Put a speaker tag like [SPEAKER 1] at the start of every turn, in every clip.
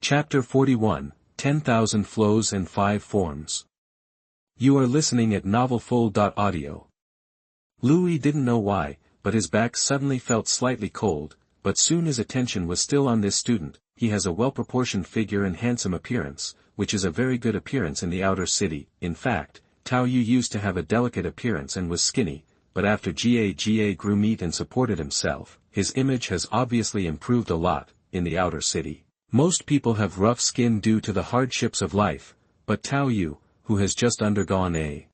[SPEAKER 1] Chapter 41, 10,000 Flows and 5 Forms. You are listening at NovelsReturning. Louis didn't know why, but his back suddenly felt slightly cold, but soon his attention was still on this student. He has a well-proportioned figure and handsome appearance, which is a very good appearance in the outer city. In fact, Tao Yu used to have a delicate appearance and was skinny, but after Ga grew meat and supported himself, his image has obviously improved a lot, in the outer city. Most people have rough skin due to the hardships of life, but Tao Yu, who has just undergone a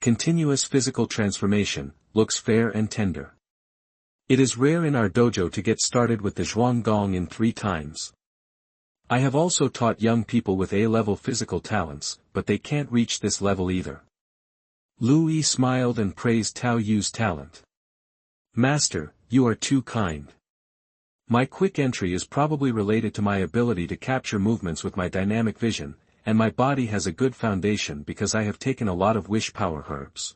[SPEAKER 1] continuous physical transformation, looks fair and tender. It is rare in our dojo to get started with the Zhuang Gong in 3 times. I have also taught young people with A-level physical talents, but they can't reach this level either. Louis smiled and praised Tao Yu's talent. Master, you are too kind. My quick entry is probably related to my ability to capture movements with my dynamic vision, and my body has a good foundation because I have taken a lot of wish power herbs.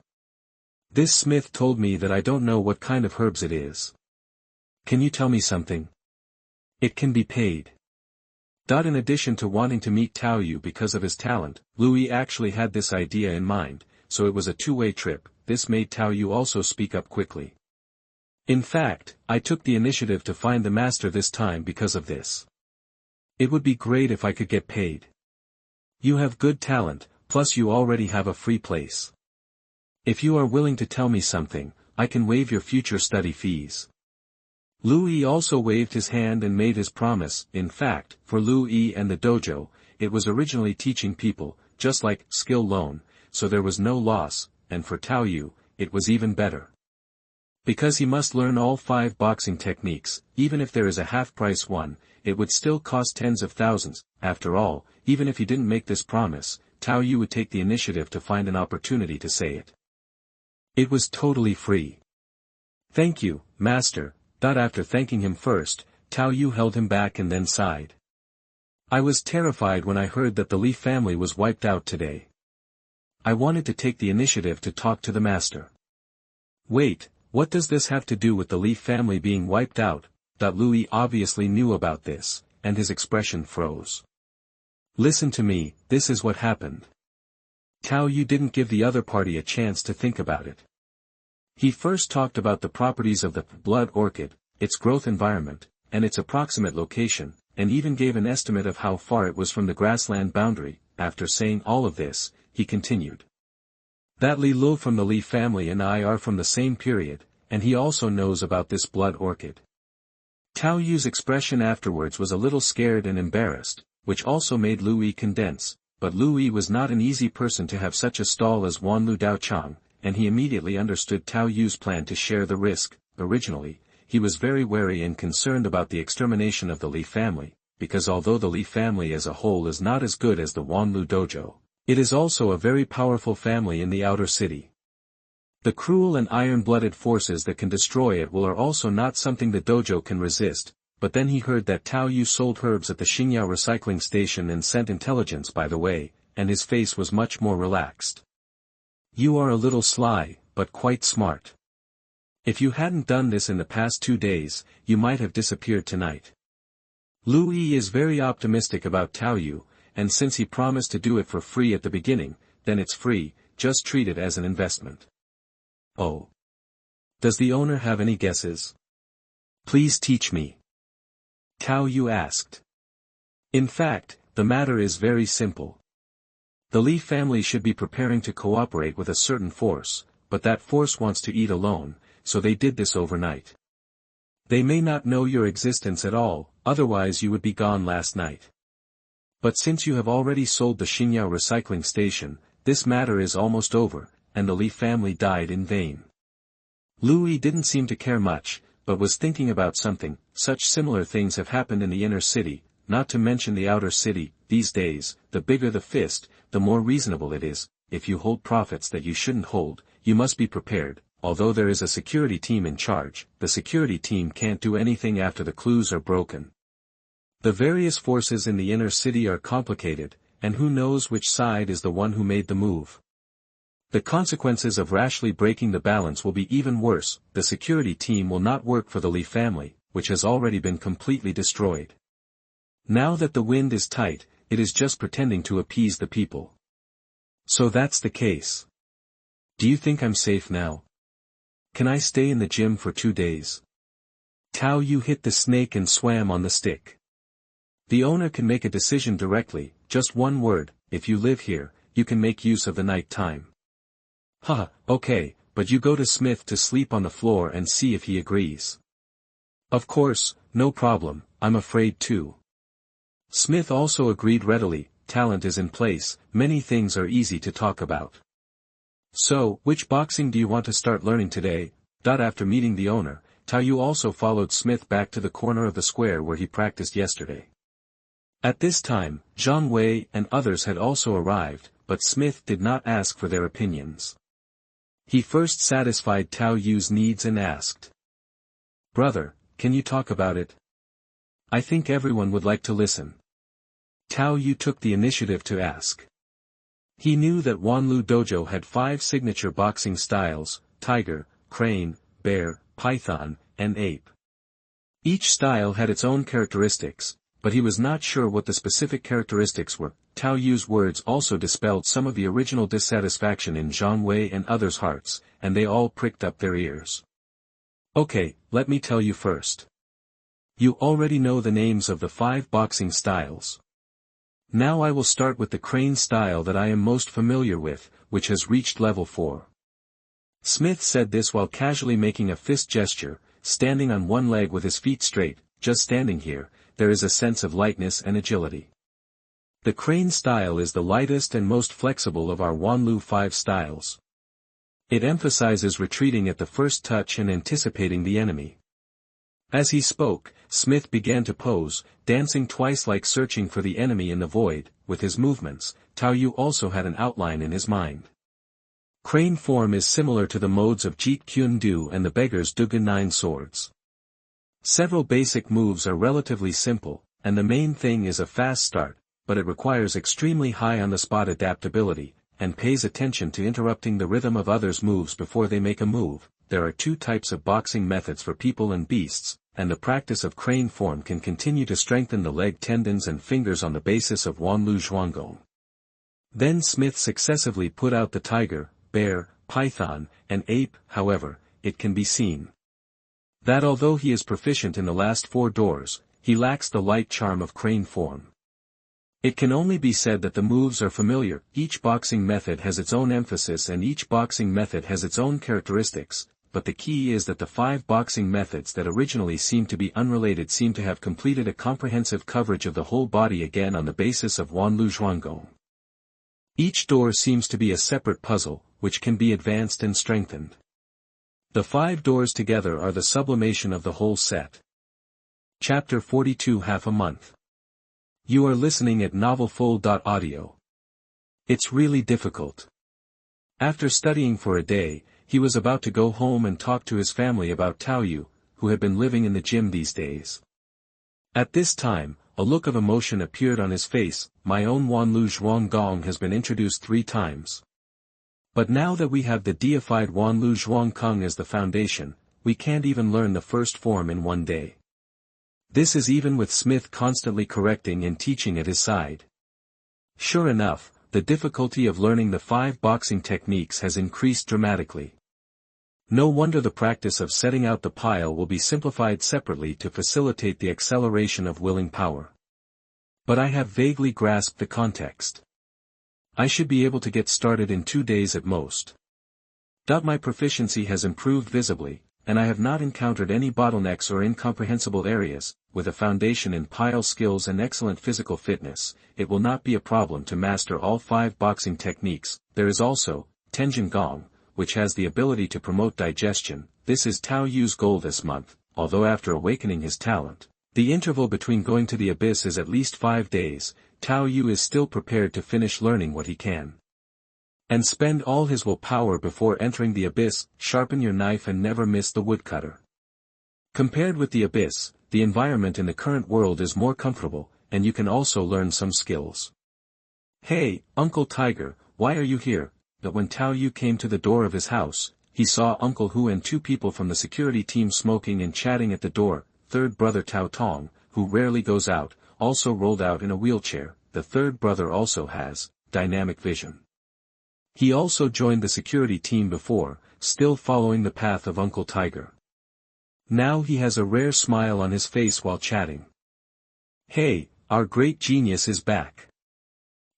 [SPEAKER 1] This smith told me that I don't know what kind of herbs it is. Can you tell me something? It can be paid. In addition to wanting to meet Tao Yu because of his talent, Louis actually had this idea in mind, so it was a two-way trip. This made Tao Yu also speak up quickly. In fact, I took the initiative to find the master this time because of this. It would be great if I could get paid. You have good talent, plus you already have a free place. If you are willing to tell me something, I can waive your future study fees. Louis also waved his hand and made his promise. In fact, for Louis and the dojo, it was originally teaching people, just like skill loan, so there was no loss, and for Tao Yu, it was even better. Because he must learn all 5 boxing techniques, even if there is a half-price one, it would still cost tens of thousands. After all, even if he didn't make this promise, Tao Yu would take the initiative to find an opportunity to say it. It was totally free. Thank you, master. After thanking him first, Tao Yu held him back and then sighed. I was terrified when I heard that the Li family was wiped out today. I wanted to take the initiative to talk to the master. Wait. What does this have to do with the Li family being wiped out? Louis obviously knew about this, and his expression froze. Listen to me, this is what happened. Tao Yu didn't give the other party a chance to think about it. He first talked about the properties of the blood orchid, its growth environment, and its approximate location, and even gave an estimate of how far it was from the grassland boundary. After saying all of this, he continued. That Li Lu from the Li family and I are from the same period, and he also knows about this blood orchid. Tao Yu's expression afterwards was a little scared and embarrassed, which also made Louis condense, but Louis was not an easy person to have such a stall as Wanlu Daochang, and he immediately understood Tao Yu's plan to share the risk. Originally, he was very wary and concerned about the extermination of the Li family, because although the Li family as a whole is not as good as the Wanlu dojo, it is also a very powerful family in the outer city. The cruel and iron-blooded forces that can destroy it are also not something the dojo can resist. But then he heard that Tao Yu sold herbs at the Xingyao recycling station and sent intelligence by the way, and his face was much more relaxed. You are a little sly, but quite smart. If you hadn't done this in the past 2 days, you might have disappeared tonight. Louis is very optimistic about Tao Yu, and since he promised to do it for free at the beginning, then it's free, just treat it as an investment. Oh. Does the owner have any guesses? Please teach me. Tao Yu asked. In fact, the matter is very simple. The Li family should be preparing to cooperate with a certain force, but that force wants to eat alone, so they did this overnight. They may not know your existence at all, otherwise you would be gone last night. But since you have already sold the Xingyao recycling station, this matter is almost over, and the Li family died in vain. Louis didn't seem to care much, but was thinking about something. Such similar things have happened in the inner city, not to mention the outer city. These days, the bigger the fist, the more reasonable it is. If you hold profits that you shouldn't hold, you must be prepared. Although there is a security team in charge, the security team can't do anything after the clues are broken. The various forces in the inner city are complicated, and who knows which side is the one who made the move. The consequences of rashly breaking the balance will be even worse. The security team will not work for the Li family, which has already been completely destroyed. Now that the wind is tight, it is just pretending to appease the people. So that's the case. Do you think I'm safe now? Can I stay in the gym for 2 days? Tao Yu hit the snake and swam on the stick. The owner can make a decision directly, just one word: if you live here, you can make use of the night time. Haha, okay, but you go to Smith to sleep on the floor and see if he agrees. Of course, no problem, I'm afraid too. Smith also agreed readily. Talent is in place, many things are easy to talk about. So, which boxing do you want to start learning today? After meeting the owner, Tao Yu also followed Smith back to the corner of the square where he practiced yesterday. At this time, Zhang Wei and others had also arrived, but Smith did not ask for their opinions. He first satisfied Tao Yu's needs and asked, "Brother, can you talk about it? I think everyone would like to listen." Tao Yu took the initiative to ask. He knew that Wanlu Dojo had 5 signature boxing styles: tiger, crane, bear, python, and ape. Each style had its own characteristics, but he was not sure what the specific characteristics were. Tao Yu's words also dispelled some of the original dissatisfaction in Zhang Wei and others' hearts, and they all pricked up their ears. Okay, let me tell you first. You already know the names of the 5 boxing styles. Now I will start with the crane style that I am most familiar with, which has reached level 4. Smith said this while casually making a fist gesture, standing on one leg with his feet straight. Just standing here, there is a sense of lightness and agility. The crane style is the lightest and most flexible of our Wanlu 5 styles. It emphasizes retreating at the first touch and anticipating the enemy. As he spoke, Smith began to pose, dancing twice like searching for the enemy in the void. With his movements, Tao Yu also had an outline in his mind. Crane form is similar to the modes of Jeet Kune Do and the Beggar's Dugan 9 swords. Several basic moves are relatively simple, and the main thing is a fast start, but it requires extremely high on-the-spot adaptability, and pays attention to interrupting the rhythm of others' moves before they make a move. There are 2 types of boxing methods for people and beasts, and the practice of crane form can continue to strengthen the leg tendons and fingers on the basis of Wanlu Zhuanggong. Then Smith successively put out the tiger, bear, python, and ape. However, it can be seen that although he is proficient in the last 4 doors, he lacks the light charm of crane form. It can only be said that the moves are familiar. Each boxing method has its own emphasis and each boxing method has its own characteristics, but the key is that the 5 boxing methods that originally seemed to be unrelated seem to have completed a comprehensive coverage of the whole body again on the basis of Wanlu Zhuanggong. Each door seems to be a separate puzzle, which can be advanced and strengthened. The 5 doors together are the sublimation of the whole set. Chapter 42. Half a month. You are listening at NovelsReturning. It's really difficult. After studying for a day, he was about to go home and talk to his family about Tao Yu, who had been living in the gym these days. At this time, a look of emotion appeared on his face. My own Wanlu Zhuanggong has been introduced 3 times. But now that we have the deified Wanlu Zhuangkong as the foundation, we can't even learn the first form in 1 day. This is even with Smith constantly correcting and teaching at his side. Sure enough, the difficulty of learning the 5 boxing techniques has increased dramatically. No wonder the practice of setting out the pile will be simplified separately to facilitate the acceleration of willing power. But I have vaguely grasped the context. I should be able to get started in 2 days at most. My proficiency has improved visibly, and I have not encountered any bottlenecks or incomprehensible areas. With a foundation in pile skills and excellent physical fitness, it will not be a problem to master all 5 boxing techniques. There is also Tenjin Gong, which has the ability to promote digestion. This is Tao Yu's goal this month, although after awakening his talent, the interval between going to the abyss is at least 5 days. Tao Yu is still prepared to finish learning what he can and spend all his willpower before entering the abyss. Sharpen your knife and never miss the woodcutter. Compared with the abyss, the environment in the current world is more comfortable, and you can also learn some skills. Hey, Uncle Tiger, why are you here? But when Tao Yu came to the door of his house, he saw Uncle Hu and 2 people from the security team smoking and chatting at the door. Third brother Tao Tong, who rarely goes out, also rolled out in a wheelchair. The third brother also has dynamic vision. He also joined the security team before, still following the path of Uncle Tiger. Now he has a rare smile on his face while chatting. Hey, our great genius is back.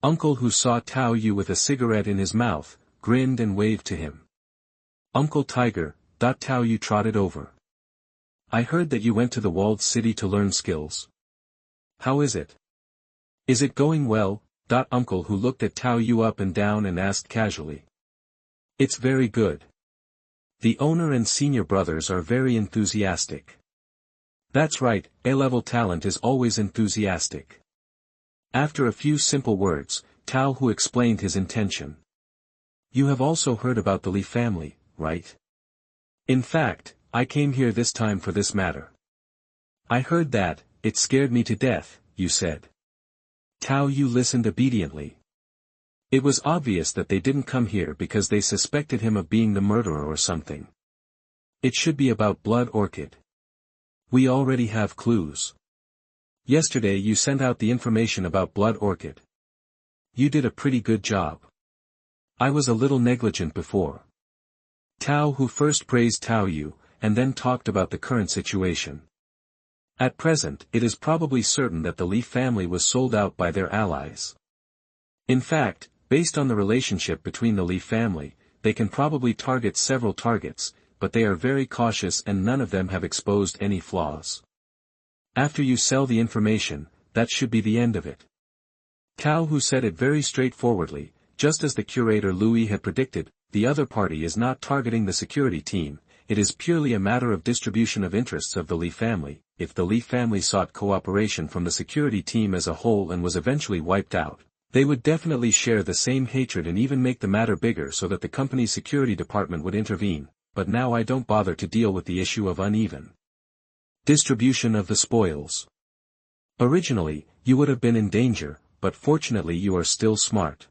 [SPEAKER 1] Uncle, who saw Tao Yu with a cigarette in his mouth, grinned and waved to him. Uncle Tiger, Tao Yu trotted over. I heard that you went to the walled city to learn skills. How is it? Is it going well? Uncle, who looked at Tao Yu up and down and asked casually. It's very good. The owner and senior brothers are very enthusiastic. That's right, A-level talent is always enthusiastic. After a few simple words, Tao Yu explained his intention. You have also heard about the Li family, right? In fact, I came here this time for this matter. I heard that. It scared me to death, you said. Tao Yu listened obediently. It was obvious that they didn't come here because they suspected him of being the murderer or something. It should be about Blood Orchid. We already have clues. Yesterday you sent out the information about Blood Orchid. You did a pretty good job. I was a little negligent before. Tao Yu first praised Tao Yu, and then talked about the current situation. At present, it is probably certain that the Li family was sold out by their allies. In fact, based on the relationship between the Li family, they can probably target several targets, but they are very cautious and none of them have exposed any flaws. After you sell the information, that should be the end of it. Tao Yu said it very straightforwardly, just as the curator Louis had predicted. The other party is not targeting the security team, it is purely a matter of distribution of interests of the Li family. If the Li family sought cooperation from the security team as a whole and was eventually wiped out, they would definitely share the same hatred and even make the matter bigger so that the company's security department would intervene, but now I don't bother to deal with the issue of uneven distribution of the spoils. Originally, you would have been in danger, but fortunately you are still smart.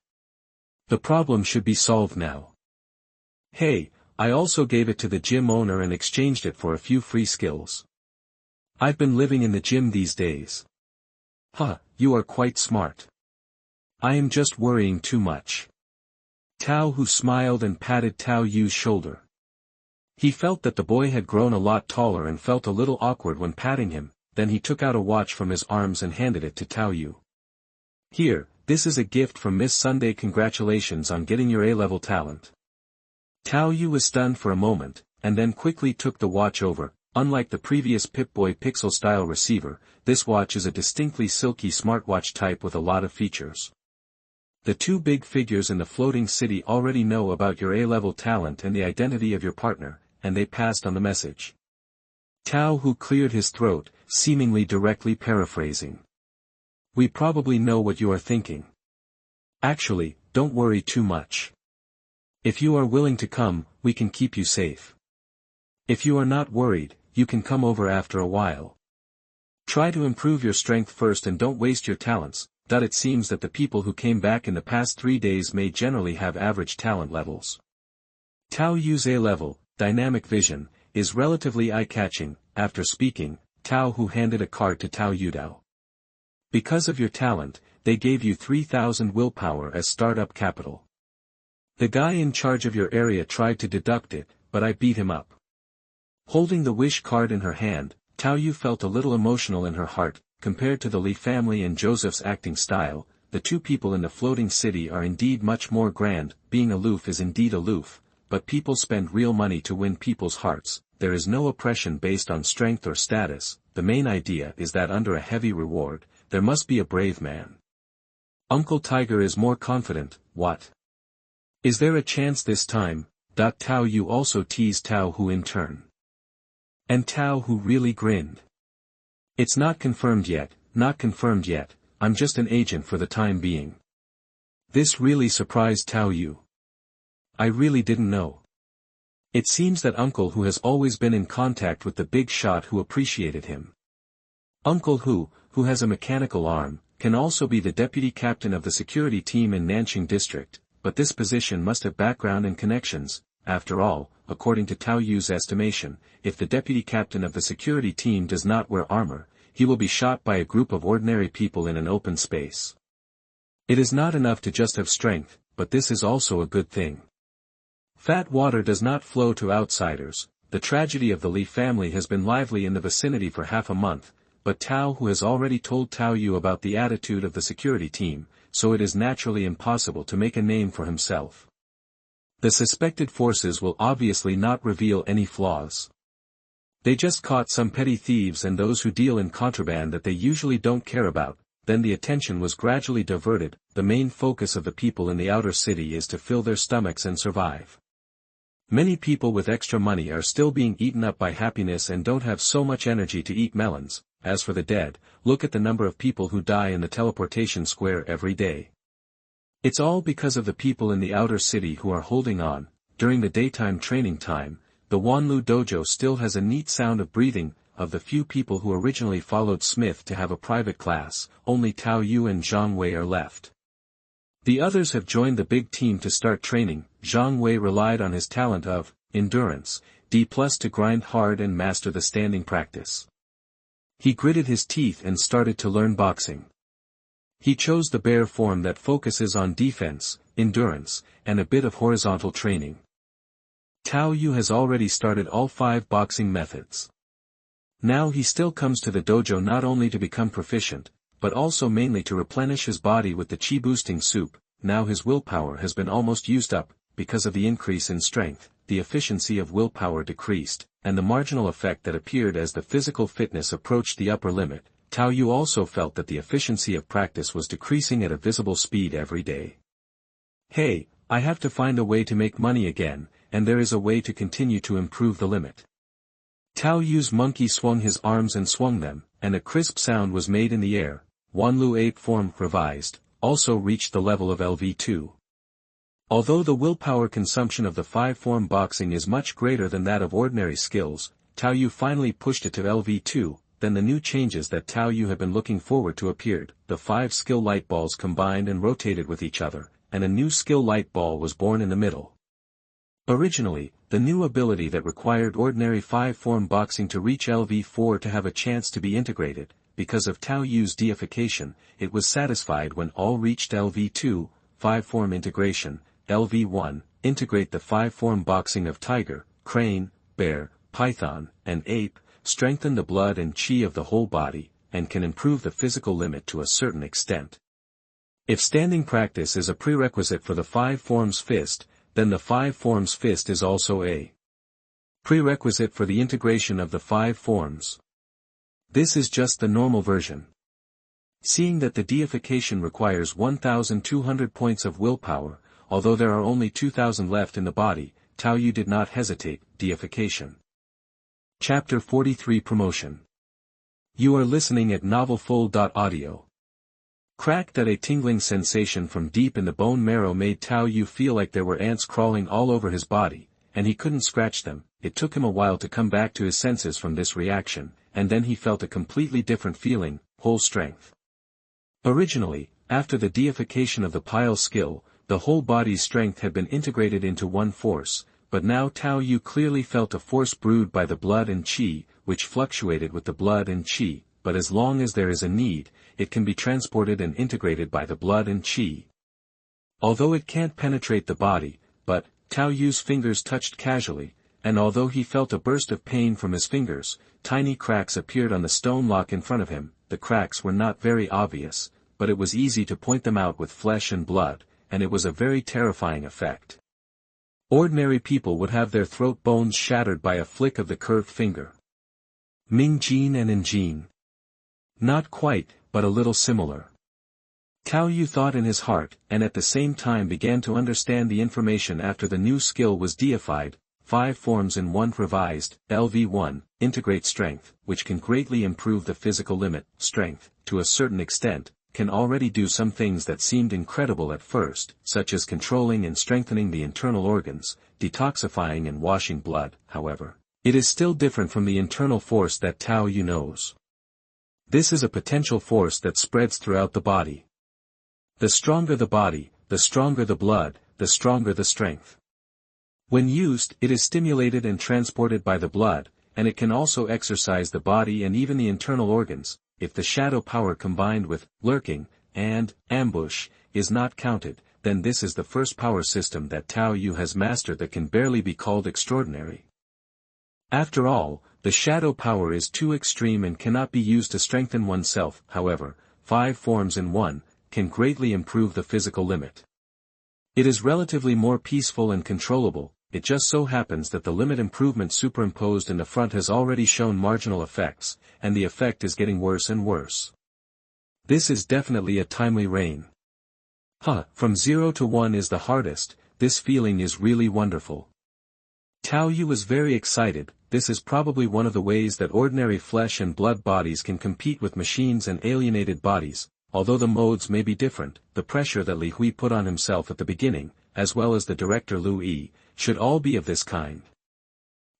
[SPEAKER 1] The problem should be solved now. Hey, I also gave it to the gym owner and exchanged it for a few free skills. I've been living in the gym these days. Huh, you are quite smart. I am just worrying too much. Tao Yu smiled and patted Tao Yu's shoulder. He felt that the boy had grown a lot taller and felt a little awkward when patting him, then he took out a watch from his arms and handed it to Tao Yu. Here, this is a gift from Miss Sunday. Congratulations on getting your A-level talent. Tao Yu was stunned for a moment, and then quickly took the watch over. Unlike the previous Pip-Boy Pixel-style receiver, this watch is a distinctly silky smartwatch type with a lot of features. The two big figures in the floating city already know about your A-level talent and the identity of your partner, and they passed on the message. Tao Yu cleared his throat, seemingly directly paraphrasing. We probably know what you are thinking. Actually, don't worry too much. If you are willing to come, we can keep you safe. If you are not worried, you can come over after a while. Try to improve your strength first and don't waste your talents. It seems that the people who came back in the past 3 days may generally have average talent levels. Tao Yu's A-level, dynamic vision, is relatively eye-catching. After speaking, Tao Yu handed a card to Tao Yu. Because of your talent, they gave you 3,000 willpower as startup capital. The guy in charge of your area tried to deduct it, but I beat him up. Holding the wish card in her hand, Tao Yu felt a little emotional in her heart. Compared to the Li family and Joseph's acting style, the two people in the floating city are indeed much more grand. Being aloof is indeed aloof, but people spend real money to win people's hearts. There is no oppression based on strength or status. The main idea is that under a heavy reward, there must be a brave man. Uncle Tiger is more confident. What? Is there a chance this time? Tao Yu also teased Tao Yu in turn. And Tao Yu really grinned. It's not confirmed yet, I'm just an agent for the time being. This really surprised Tao Yu. I really didn't know. It seems that Uncle Hu has always been in contact with the big shot who appreciated him. Uncle Hu, who has a mechanical arm, can also be the deputy captain of the security team in Nanjing district, but this position must have background and connections. After all, according to Tao Yu's estimation, if the deputy captain of the security team does not wear armor, he will be shot by a group of ordinary people in an open space. It is not enough to just have strength, but this is also a good thing. Fat water does not flow to outsiders. The tragedy of the Li family has been lively in the vicinity for half a month, but Tao Yu has already told Tao Yu about the attitude of the security team, so it is naturally impossible to make a name for himself. The suspected forces will obviously not reveal any flaws. They just caught some petty thieves and those who deal in contraband that they usually don't care about. Then the attention was gradually diverted. The main focus of the people in the outer city is to fill their stomachs and survive. Many people with extra money are still being eaten up by happiness and don't have so much energy to eat melons. As for the dead, look at the number of people who die in the teleportation square every day. It's all because of the people in the outer city who are holding on. During the daytime training time, the Wanlu dojo still has a neat sound of breathing. Of the few people who originally followed Smith to have a private class, only Tao Yu and Zhang Wei are left. The others have joined the big team to start training. Zhang Wei relied on his talent of endurance, D+ to grind hard and master the standing practice. He gritted his teeth and started to learn boxing. He chose the bear form that focuses on defense, endurance, and a bit of horizontal training. Tao Yu has already started all 5 boxing methods. Now he still comes to the dojo not only to become proficient, but also mainly to replenish his body with the chi-boosting soup. Now his willpower has been almost used up. Because of the increase in strength, the efficiency of willpower decreased, and the marginal effect that appeared as the physical fitness approached the upper limit. Tao Yu also felt that the efficiency of practice was decreasing at a visible speed every day. Hey, I have to find a way to make money again, and there is a way to continue to improve the limit. Tao Yu's monkey swung his arms and swung them, and a crisp sound was made in the air. Wanlu 8 form revised, also reached the level of LV2. Although the willpower consumption of the 5 form boxing is much greater than that of ordinary skills, Tao Yu finally pushed it to LV2, then the new changes that Tao Yu had been looking forward to appeared. The 5 skill light balls combined and rotated with each other, and a new skill light ball was born in the middle. Originally, the new ability that required ordinary 5 form boxing to reach LV4 to have a chance to be integrated. Because of Tao Yu's deification, it was satisfied when all reached LV2, 5 form integration. LV1, integrate the 5 form boxing of tiger, crane, bear, python, and ape, strengthen the blood and chi of the whole body, and can improve the physical limit to a certain extent. If standing practice is a prerequisite for the 5 forms fist, then the 5 forms fist is also a prerequisite for the integration of the 5 forms. This is just the normal version. Seeing that the deification requires 1,200 points of willpower, although there are only 2,000 left in the body, Tao Yu did not hesitate. Deification. Chapter 43 Promotion. You are listening at NovelsReturning. Crack that a tingling sensation from deep in the bone marrow made Tao Yu feel like there were ants crawling all over his body, and he couldn't scratch them. It took him a while to come back to his senses from this reaction, and then he felt a completely different feeling, whole strength. Originally, after the deification of the pile skill, the whole body's strength had been integrated into one force, but now Tao Yu clearly felt a force brewed by the blood and chi, which fluctuated with the blood and chi, but as long as there is a need, it can be transported and integrated by the blood and chi. Although it can't penetrate the body, but, Tao Yu's fingers touched casually, and although he felt a burst of pain from his fingers, tiny cracks appeared on the stone lock in front of him. The cracks were not very obvious, but it was easy to point them out with flesh and blood, and it was a very terrifying effect. Ordinary people would have their throat bones shattered by a flick of the curved finger. Mingjin and Injin. Not quite, but a little similar. Tao Yu thought in his heart, and at the same time began to understand the information after the new skill was deified. 5 forms in 1 revised. LV1, integrate strength, which can greatly improve the physical limit. Strength, to a certain extent, can already do some things that seemed incredible at first, such as controlling and strengthening the internal organs, detoxifying and washing blood. However, it is still different from the internal force that Tao Yu knows. This is a potential force that spreads throughout the body. The stronger the body, the stronger the blood, the stronger the strength. When used, it is stimulated and transported by the blood, and it can also exercise the body and even the internal organs. If the shadow power combined with lurking and ambush is not counted, then this is the first power system that Tao Yu has mastered that can barely be called extraordinary. After all, the shadow power is too extreme and cannot be used to strengthen oneself. However, 5 forms in one can greatly improve the physical limit. It is relatively more peaceful and controllable. It just so happens that the limit improvement superimposed in the front has already shown marginal effects, and the effect is getting worse and worse. This is definitely a timely reign. From 0 to 1 is the hardest. This feeling is really wonderful. Tao Yu was very excited. This is probably one of the ways that ordinary flesh and blood bodies can compete with machines and alienated bodies. Although the modes may be different, the pressure that Li Hui put on himself at the beginning, as well as the director Lu Yi, should all be of this kind.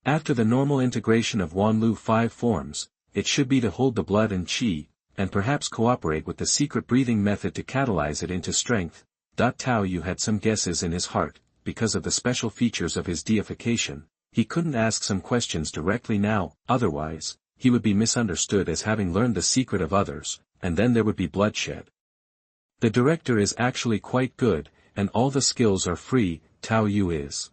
[SPEAKER 1] After the normal integration of Wanlu 5 forms, it should be to hold the blood and qi, and perhaps cooperate with the secret breathing method to catalyze it into strength. Tao Yu had some guesses in his heart. Because of the special features of his deification, he couldn't ask some questions directly now, otherwise, he would be misunderstood as having learned the secret of others, and then there would be bloodshed. The director is actually quite good, and all the skills are free. Tao Yu is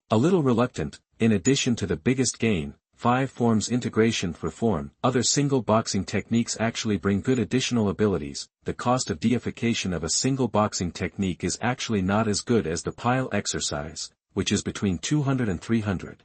[SPEAKER 1] a little reluctant. In addition to the biggest gain, 5 forms integration for form, other single boxing techniques actually bring good additional abilities. The cost of deification of a single boxing technique is actually not as good as the pile exercise, which is between 200 and 300.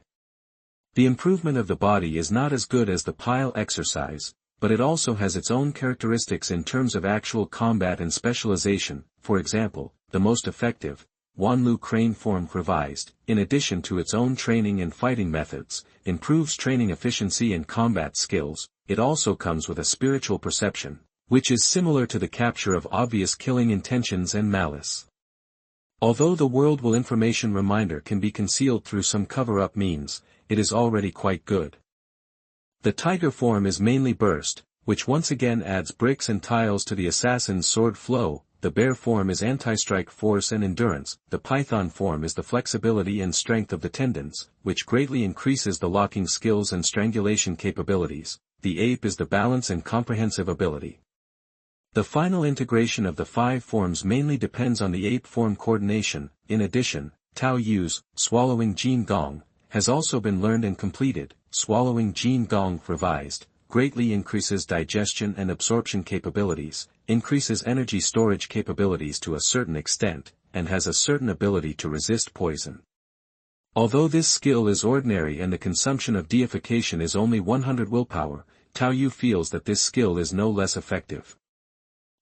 [SPEAKER 1] The improvement of the body is not as good as the pile exercise, but it also has its own characteristics in terms of actual combat and specialization. For example, the most effective, Wanlu crane form revised, in addition to its own training and fighting methods, improves training efficiency and combat skills. It also comes with a spiritual perception, which is similar to the capture of obvious killing intentions and malice. Although the world will information reminder can be concealed through some cover-up means, it is already quite good. The tiger form is mainly burst, which once again adds bricks and tiles to the assassin's sword flow. The bear form is anti-strike force and endurance. The python form is the flexibility and strength of the tendons, which greatly increases the locking skills and strangulation capabilities. The ape is the balance and comprehensive ability. The final integration of the 5 forms mainly depends on the ape form coordination. In addition, Tao Yu's swallowing Jin Gong has also been learned and completed. Swallowing Jin Gong revised greatly increases digestion and absorption capabilities, increases energy storage capabilities to a certain extent, and has a certain ability to resist poison. Although this skill is ordinary and the consumption of deification is only 100 willpower, Tao Yu feels that this skill is no less effective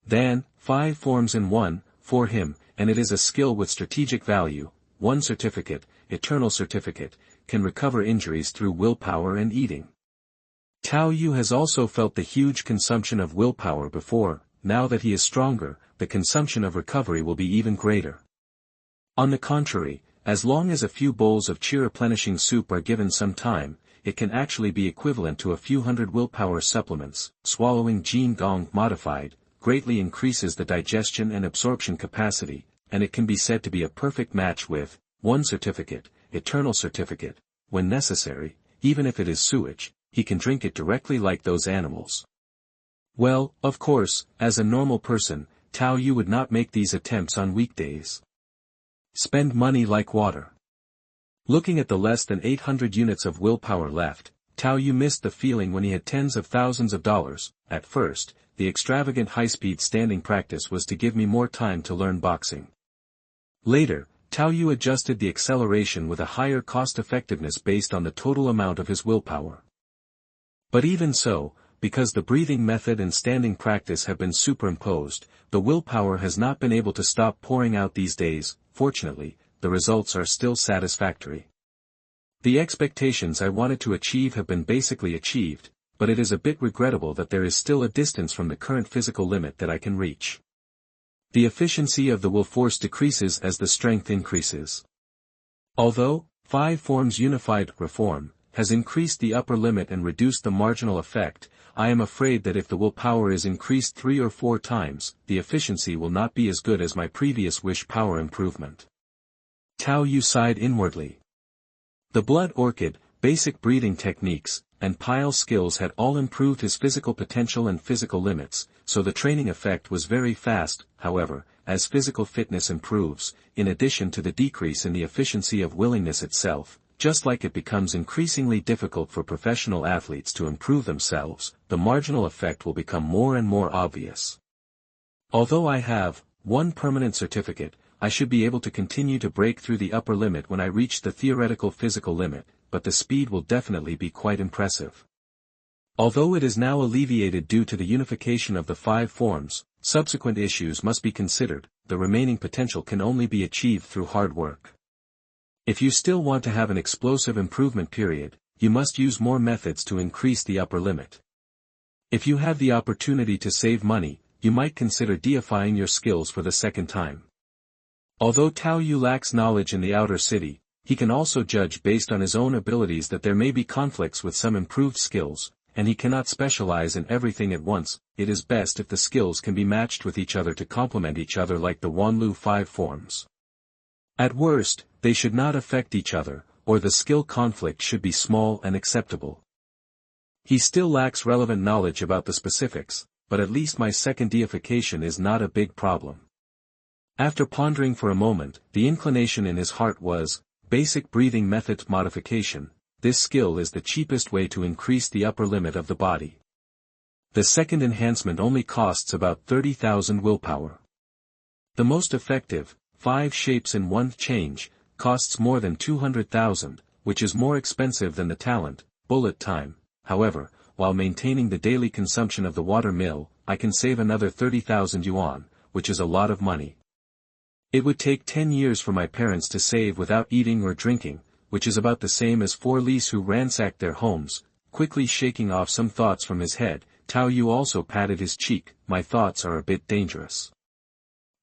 [SPEAKER 1] than 5 forms in one, for him, and it is a skill with strategic value. 1 certificate, eternal certificate, can recover injuries through willpower and eating. Tao Yu has also felt the huge consumption of willpower before. Now that he is stronger, the consumption of recovery will be even greater. On the contrary, as long as a few bowls of qi replenishing soup are given some time, it can actually be equivalent to a few hundred willpower supplements. Swallowing Jin Gong modified greatly increases the digestion and absorption capacity, and it can be said to be a perfect match with 1 certificate, eternal certificate. When necessary, even if it is sewage, he can drink it directly like those animals. Well, of course, as a normal person, Tao Yu would not make these attempts on weekdays. Spend money like water. Looking at the less than 800 units of willpower left, Tao Yu missed the feeling when he had tens of thousands of dollars. At first, the extravagant high-speed standing practice was to give me more time to learn boxing. Later, Tao Yu adjusted the acceleration with a higher cost-effectiveness based on the total amount of his willpower. But even so, because the breathing method and standing practice have been superimposed, the willpower has not been able to stop pouring out these days. Fortunately, the results are still satisfactory. The expectations I wanted to achieve have been basically achieved, but it is a bit regrettable that there is still a distance from the current physical limit that I can reach. The efficiency of the will force decreases as the strength increases. Although 5 forms unified reform has increased the upper limit and reduced the marginal effect, I am afraid that if the willpower is increased 3 or 4 times, the efficiency will not be as good as my previous wish power improvement. Tao Yu sighed inwardly. The blood orchid, basic breathing techniques, and pile skills had all improved his physical potential and physical limits, so the training effect was very fast. However, as physical fitness improves, in addition to the decrease in the efficiency of willingness itself, just like it becomes increasingly difficult for professional athletes to improve themselves, the marginal effect will become more and more obvious. Although I have one permanent certificate, I should be able to continue to break through the upper limit when I reach the theoretical physical limit, but the speed will definitely be quite impressive. Although it is now alleviated due to the unification of the 5 forms, subsequent issues must be considered. The remaining potential can only be achieved through hard work. If you still want to have an explosive improvement period, you must use more methods to increase the upper limit. If you have the opportunity to save money, you might consider deifying your skills for the second time. Although Tao Yu lacks knowledge in the outer city, he can also judge based on his own abilities that there may be conflicts with some improved skills, and he cannot specialize in everything at once. It is best if the skills can be matched with each other to complement each other like the Wanlu 5 forms. At worst, they should not affect each other, or the skill conflict should be small and acceptable. He still lacks relevant knowledge about the specifics, but at least my second deification is not a big problem. After pondering for a moment, the inclination in his heart was, basic breathing method modification. This skill is the cheapest way to increase the upper limit of the body. The second enhancement only costs about 30,000 willpower. The most effective, 5 shapes in 1 change, costs more than 200,000, which is more expensive than the talent, bullet time. However, while maintaining the daily consumption of the water mill, I can save another 30,000 yuan, which is a lot of money. It would take 10 years for my parents to save without eating or drinking, which is about the same as 4 Lis who ransacked their homes. Quickly shaking off some thoughts from his head, Tao Yu also patted his cheek. My thoughts are a bit dangerous.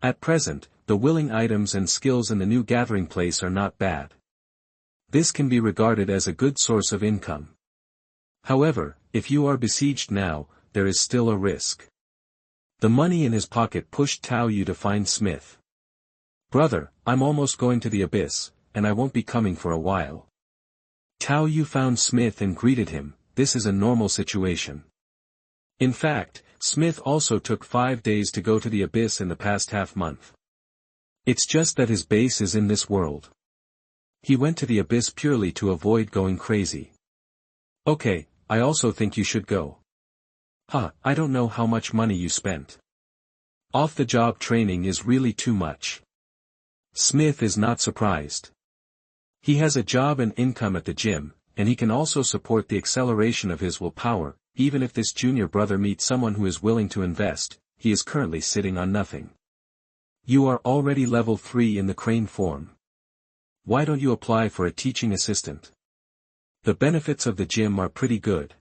[SPEAKER 1] At present, the willing items and skills in the new gathering place are not bad. This can be regarded as a good source of income. However, if you are besieged now, there is still a risk. The money in his pocket pushed Tao Yu to find Smith. Brother, I'm almost going to the abyss, and I won't be coming for a while. Tao Yu found Smith and greeted him. This is a normal situation. In fact, Smith also took 5 days to go to the abyss in the past half-month. It's just that his base is in this world. He went to the abyss purely to avoid going crazy. Okay, I also think you should go. I don't know how much money you spent. Off-the-job training is really too much. Smith is not surprised. He has a job and income at the gym, and he can also support the acceleration of his willpower. Even if this junior brother meets someone who is willing to invest, he is currently sitting on nothing. You are already level 3 in the crane form. Why don't you apply for a teaching assistant? The benefits of the gym are pretty good.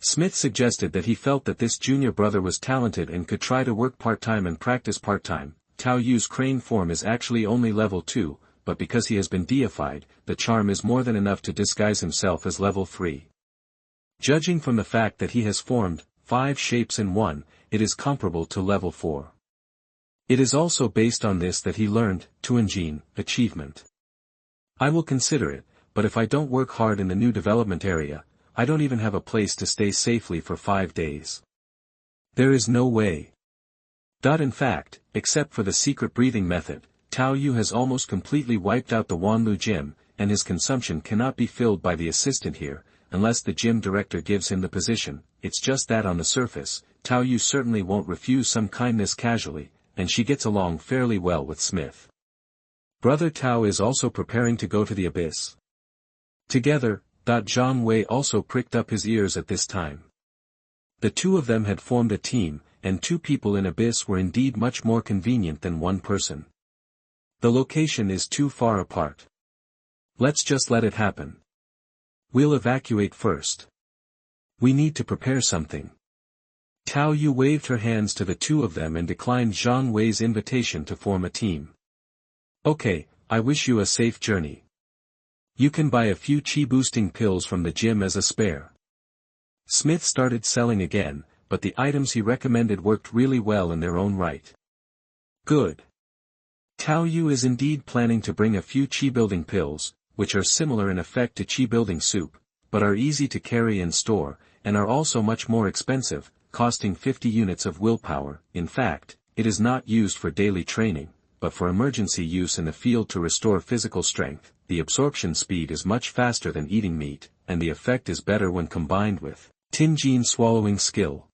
[SPEAKER 1] Smith suggested that he felt that this junior brother was talented and could try to work part-time and practice part-time. Tao Yu's crane form is actually only level 2, but because he has been deified, the charm is more than enough to disguise himself as level 3. Judging from the fact that he has formed 5 shapes in 1, it is comparable to level 4. It is also based on this that he learned Tuanjin achievement. I will consider it, but if I don't work hard in the new development area, I don't even have a place to stay safely for 5 days. There is no way. In fact, except for the secret breathing method, Tao Yu has almost completely wiped out the Wanlu gym, and his consumption cannot be filled by the assistant here, unless the gym director gives him the position. It's just that on the surface, Tao Yu certainly won't refuse some kindness casually, and she gets along fairly well with Smith. Brother Tao is also preparing to go to the abyss. Together, Zhang Wei also pricked up his ears at this time. The two of them had formed a team, and 2 people in abyss were indeed much more convenient than 1 person. The location is too far apart. Let's just let it happen. We'll evacuate first. We need to prepare something. Tao Yu waved her hands to the 2 of them and declined Zhang Wei's invitation to form a team. Okay, I wish you a safe journey. You can buy a few chi-boosting pills from the gym as a spare. Smith started selling again, but the items he recommended worked really well in their own right. Good. Tao Yu is indeed planning to bring a few chi-building pills. which are similar in effect to chi-building soup, but are easy to carry and store, and are also much more expensive, costing 50 units of willpower. In fact, it is not used for daily training, but for emergency use in the field to restore physical strength. The absorption speed is much faster than eating meat, and the effect is better when combined with Tinjin swallowing skill.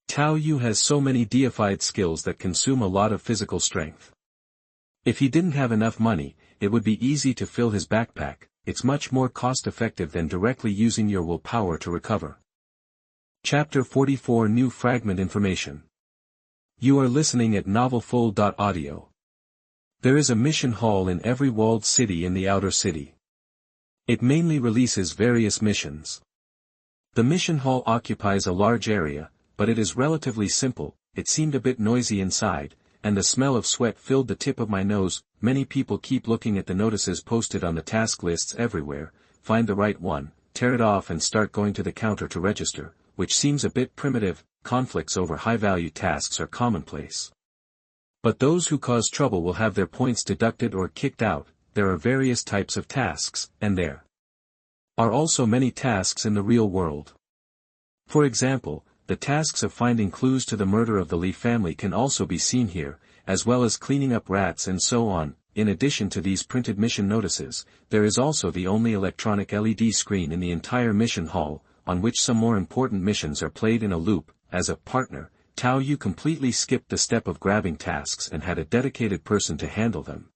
[SPEAKER 1] Tao Yu has so many deified skills that consume a lot of physical strength. If he didn't have enough money, it would be easy to fill his backpack. It's much more cost-effective than directly using your willpower to recover. Chapter 44 New Fragment Information. You are listening at NovelsReturning. There is a mission hall in every walled city in the outer city. It mainly releases various missions. The mission hall occupies a large area, but it is relatively simple. It seemed a bit noisy inside, and the smell of sweat filled the tip of my nose. Many people keep looking at the notices posted on the task lists everywhere, find the right one, tear it off and start going to the counter to register, which seems a bit primitive. Conflicts over high-value tasks are commonplace. But those who cause trouble will have their points deducted or kicked out. There are various types of tasks, and there are also many tasks in the real world. For example, the tasks of finding clues to the murder of the Lee family can also be seen here, as well as cleaning up rats and so on. In addition to these printed mission notices, there is also the only electronic LED screen in the entire mission hall, on which some more important missions are played in a loop. As a partner, Tao Yu completely skipped the step of grabbing tasks and had a dedicated person to handle them.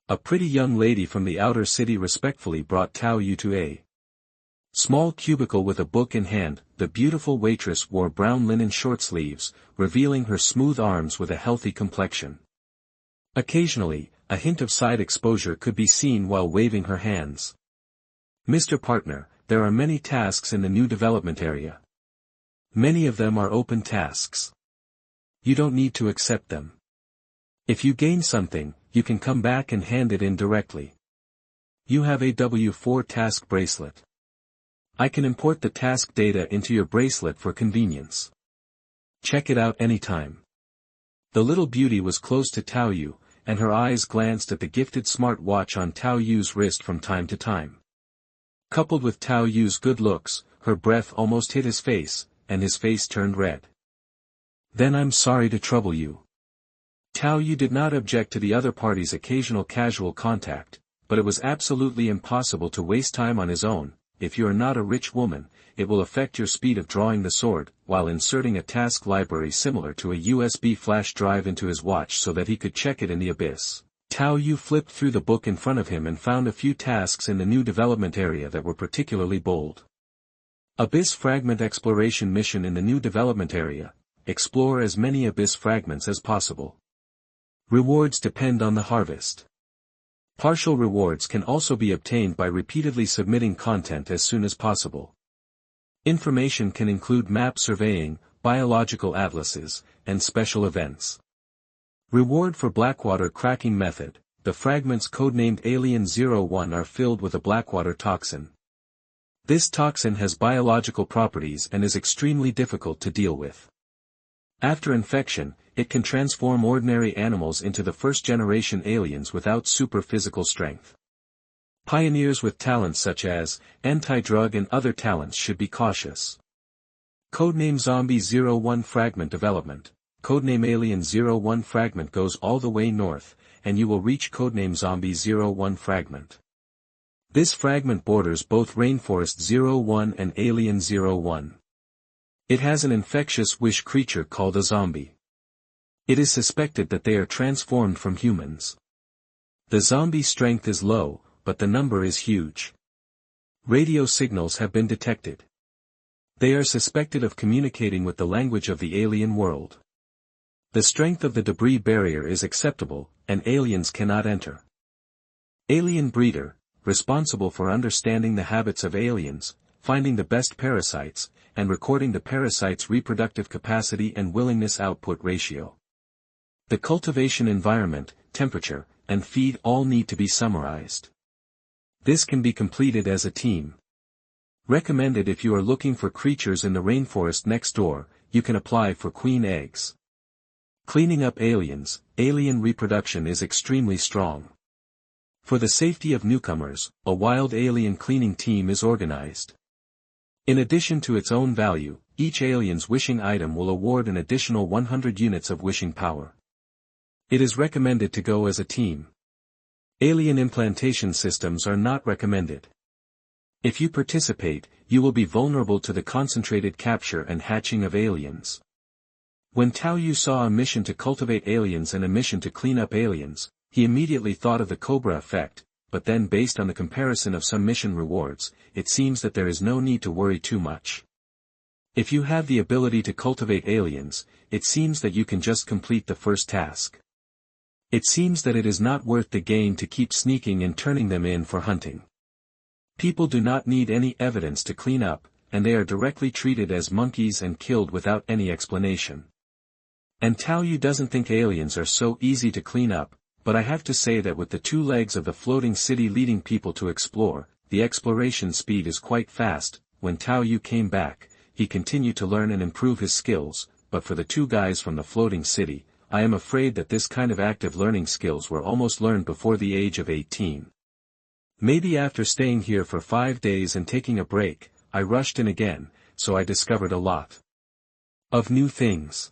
[SPEAKER 1] A pretty young lady from the outer city respectfully brought Tao Yu to a small cubicle with a book in hand. The beautiful waitress wore brown linen short sleeves, revealing her smooth arms with a healthy complexion. Occasionally, a hint of side exposure could be seen while waving her hands. Mr. Partner, there are many tasks in the new development area. Many of them are open tasks. You don't need to accept them. If you gain something, you can come back and hand it in directly. You have a W4 task bracelet. I can import the task data into your bracelet for convenience. Check it out anytime. The little beauty was close to Tao Yu, and her eyes glanced at the gifted smart watch on Tao Yu's wrist from time to time. Coupled with Tao Yu's good looks, her breath almost hit his face, and his face turned red. Then I'm sorry to trouble you. Tao Yu did not object to the other party's occasional casual contact, but it was absolutely impossible to waste time on his own. If you are not a rich woman, it will affect your speed of drawing the sword, while inserting a task library similar to a USB flash drive into his watch so that he could check it in the abyss. Tao Yu flipped through the book in front of him and found a few tasks in the new development area that were particularly bold. Abyss Fragment Exploration Mission in the new development area. Explore as many abyss fragments as possible. Rewards depend on the harvest. Partial rewards can also be obtained by repeatedly submitting content as soon as possible. Information can include map surveying, biological atlases, and special events. Reward for Blackwater cracking method. The fragments codenamed Alien 01 are filled with a blackwater toxin. This toxin has biological properties and is extremely difficult to deal with. After infection, it can transform ordinary animals into the first-generation aliens without super-physical strength. Pioneers with talents such as anti-drug and other talents should be cautious. Codename Zombie 01 Fragment Development. Codename Alien 01 Fragment goes all the way north, and you will reach Codename Zombie 01 Fragment. This fragment borders both Rainforest 01 and Alien 01. It has an infectious wish creature called a zombie. It is suspected that they are transformed from humans. The zombie strength is low, but the number is huge. Radio signals have been detected. They are suspected of communicating with the language of the alien world. The strength of the debris barrier is acceptable, and aliens cannot enter. Alien breeder, responsible for understanding the habits of aliens, finding the best parasites, and recording the parasite's reproductive capacity and willingness output ratio. The cultivation environment, temperature, and feed all need to be summarized. This can be completed as a team. Recommended if you are looking for creatures in the rainforest next door. You can apply for queen eggs. Cleaning up aliens. Alien reproduction is extremely strong. For the safety of newcomers, a wild alien cleaning team is organized. In addition to its own value, each alien's wishing item will award an additional 100 units of wishing power. It is recommended to go as a team. Alien implantation systems are not recommended. If you participate, you will be vulnerable to the concentrated capture and hatching of aliens. When Tao Yu saw a mission to cultivate aliens and a mission to clean up aliens, he immediately thought of the Cobra effect, but then based on the comparison of some mission rewards, it seems that there is no need to worry too much. If you have the ability to cultivate aliens, it seems that you can just complete the first task. It seems that it is not worth the gain to keep sneaking and turning them in for hunting. People do not need any evidence to clean up, and they are directly treated as monkeys and killed without any explanation. And Tao Yu doesn't think aliens are so easy to clean up, but I have to say that with the 2 legs of the floating city leading people to explore, the exploration speed is quite fast. When Tao Yu came back, he continued to learn and improve his skills, but for the 2 guys from the floating city, I am afraid that this kind of active learning skills were almost learned before the age of 18. Maybe after staying here for 5 days and taking a break, I rushed in again, so I discovered a lot of new things.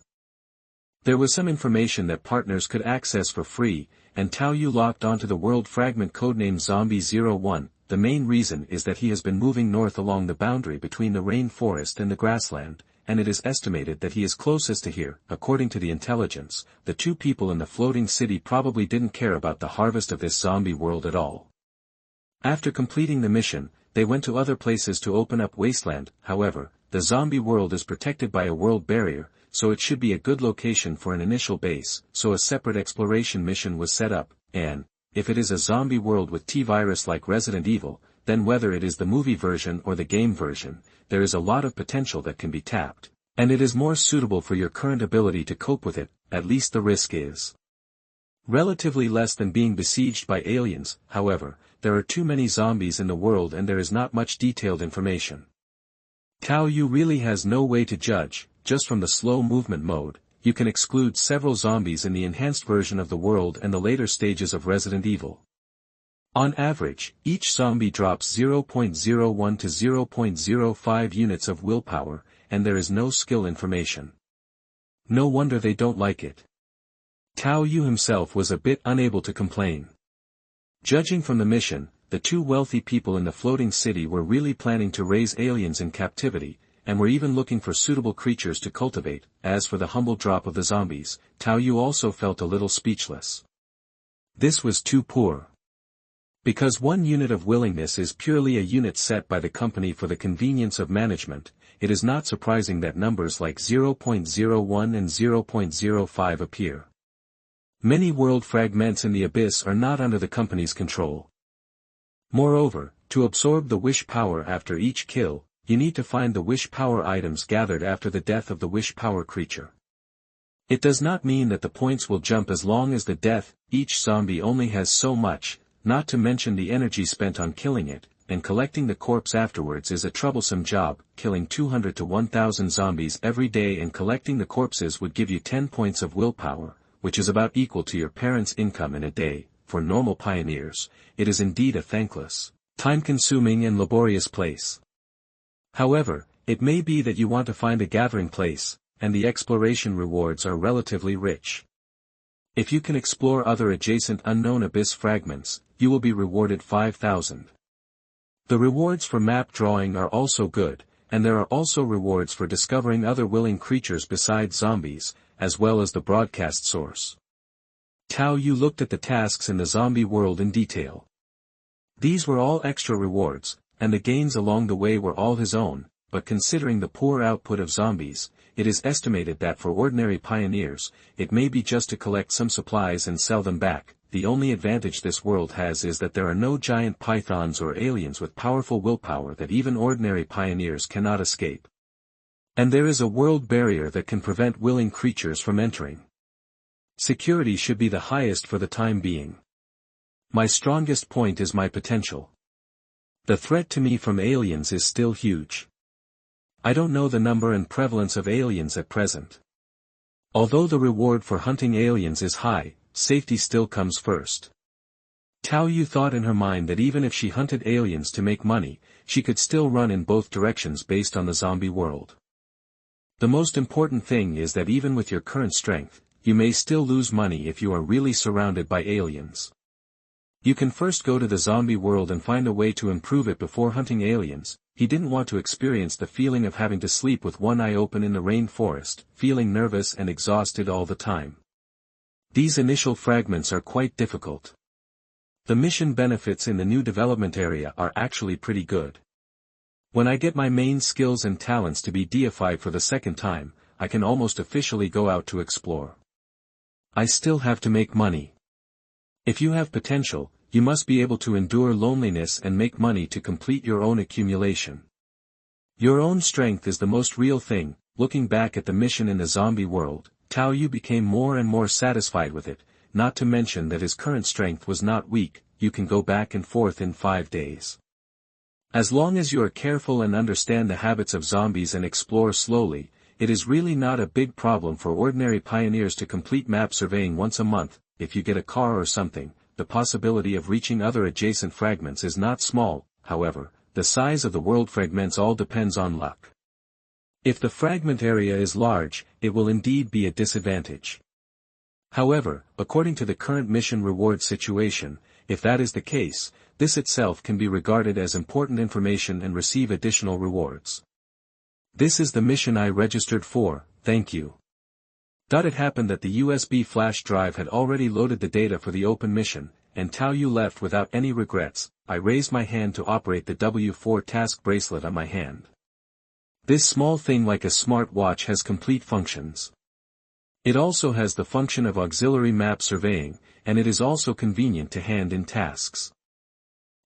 [SPEAKER 1] There was some information that partners could access for free, and Tao Yu locked onto the world fragment codenamed Zombie-01. The main reason is that he has been moving north along the boundary between the rainforest and the grassland, and it is estimated that he is closest to here. According to the intelligence, the 2 people in the floating city probably didn't care about the harvest of this zombie world at all. After completing the mission, they went to other places to open up wasteland. However, the zombie world is protected by a world barrier, so it should be a good location for an initial base, so a separate exploration mission was set up, and, if it is a zombie world with T-virus like Resident Evil, then whether it is the movie version or the game version, there is a lot of potential that can be tapped, and it is more suitable for your current ability to cope with it. At least the risk is relatively less than being besieged by aliens. However, there are too many zombies in the world and there is not much detailed information. Tao Yu really has no way to judge. Just from the slow movement mode, you can exclude several zombies in the enhanced version of the world and the later stages of Resident Evil. On average, each zombie drops 0.01 to 0.05 units of willpower, and there is no skill information. No wonder they don't like it. Tao Yu himself was a bit unable to complain. Judging from the mission, the 2 wealthy people in the floating city were really planning to raise aliens in captivity, and were even looking for suitable creatures to cultivate. As for the humble drop of the zombies, Tao Yu also felt a little speechless. This was too poor. Because 1 unit of willingness is purely a unit set by the company for the convenience of management, it is not surprising that numbers like 0.01 and 0.05 appear. Many world fragments in the abyss are not under the company's control. Moreover, to absorb the wish power after each kill, you need to find the wish power items gathered after the death of the wish power creature. It does not mean that the points will jump as long as the death. Each zombie only has so much, not to mention the energy spent on killing it, and collecting the corpse afterwards is a troublesome job. Killing 200 to 1000 zombies every day and collecting the corpses would give you 10 points of willpower, which is about equal to your parents' income in a day. For normal pioneers, it is indeed a thankless, time-consuming and laborious place. However, it may be that you want to find a gathering place, and the exploration rewards are relatively rich. If you can explore other adjacent unknown abyss fragments, you will be rewarded 5,000. The rewards for map drawing are also good, and there are also rewards for discovering other willing creatures besides zombies, as well as the broadcast source. Tao Yu looked at the tasks in the zombie world in detail. These were all extra rewards, and the gains along the way were all his own, but considering the poor output of zombies, it is estimated that for ordinary pioneers, it may be just to collect some supplies and sell them back. The only advantage this world has is that there are no giant pythons or aliens with powerful willpower that even ordinary pioneers cannot escape. And there is a world barrier that can prevent willing creatures from entering. Security should be the highest for the time being. My strongest point is my potential. The threat to me from aliens is still huge. I don't know the number and prevalence of aliens at present. Although the reward for hunting aliens is high, safety still comes first. Tao Yu thought in her mind that even if she hunted aliens to make money, she could still run in both directions based on the zombie world. The most important thing is that even with your current strength, you may still lose money if you are really surrounded by aliens. You can first go to the zombie world and find a way to improve it before hunting aliens. He didn't want to experience the feeling of having to sleep with one eye open in the rainforest, feeling nervous and exhausted all the time. These initial fragments are quite difficult. The mission benefits in the new development area are actually pretty good. When I get my main skills and talents to be deified for the second time, I can almost officially go out to explore. I still have to make money. If you have potential, you must be able to endure loneliness and make money to complete your own accumulation. Your own strength is the most real thing. Looking back at the mission in the zombie world, Tao Yu became more and more satisfied with it, not to mention that his current strength was not weak. You can go back and forth in 5 days. As long as you are careful and understand the habits of zombies and explore slowly, it is really not a big problem for ordinary pioneers to complete map surveying once a month. If you get a car or something, the possibility of reaching other adjacent fragments is not small. However, the size of the world fragments all depends on luck. If the fragment area is large, it will indeed be a disadvantage. However, according to the current mission reward situation, if that is the case, this itself can be regarded as important information and receive additional rewards. This is the mission I registered for, thank you. It happened that the USB flash drive had already loaded the data for the open mission, and Tao Yu left without any regrets. I raised my hand to operate the W4 task bracelet on my hand. This small thing like a smart watch has complete functions. It also has the function of auxiliary map surveying, and it is also convenient to hand in tasks.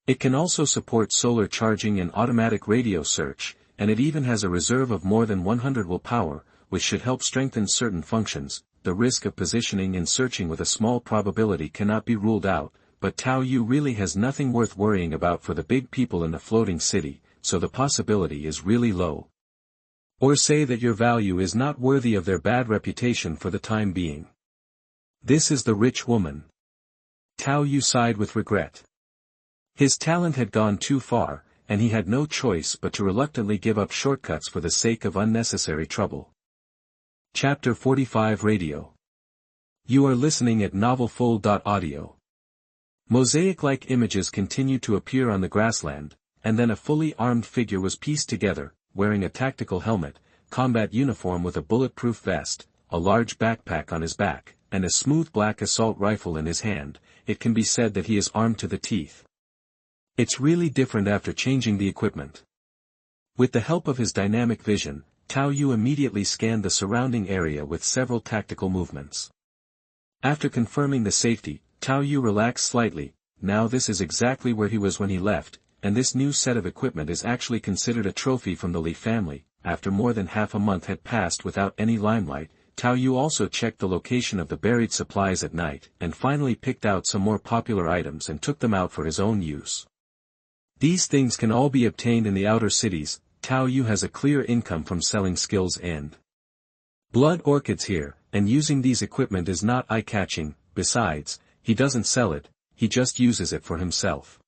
[SPEAKER 1] It can also support solar charging and automatic radio search, and it even has a reserve of more than 100 willpower, which should help strengthen certain functions. The risk of positioning and searching with a small probability cannot be ruled out, but Tao Yu really has nothing worth worrying about for the big people in the floating city, so the possibility is really low. Or say that your value is not worthy of their bad reputation for the time being. This is the rich woman. Tao Yu sighed with regret. His talent had gone too far, and he had no choice but to reluctantly give up shortcuts for the sake of unnecessary trouble. Chapter 45 Radio. You are listening at NovelsReturning. Mosaic-like images continued to appear on the grassland, and then a fully armed figure was pieced together, wearing a tactical helmet, combat uniform with a bulletproof vest, a large backpack on his back, and a smooth black assault rifle in his hand. It can be said that he is armed to the teeth. It's really different after changing the equipment. With the help of his dynamic vision, Tao Yu immediately scanned the surrounding area with several tactical movements. After confirming the safety, Tao Yu relaxed slightly. Now this is exactly where he was when he left, and this new set of equipment is actually considered a trophy from the Li family. After more than half a month had passed without any limelight, Tao Yu also checked the location of the buried supplies at night, and finally picked out some more popular items and took them out for his own use. These things can all be obtained in the outer cities. Tao Yu has a clear income from selling skills and blood orchids here, and using these equipment is not eye-catching. Besides, he doesn't sell it, he just uses it for himself.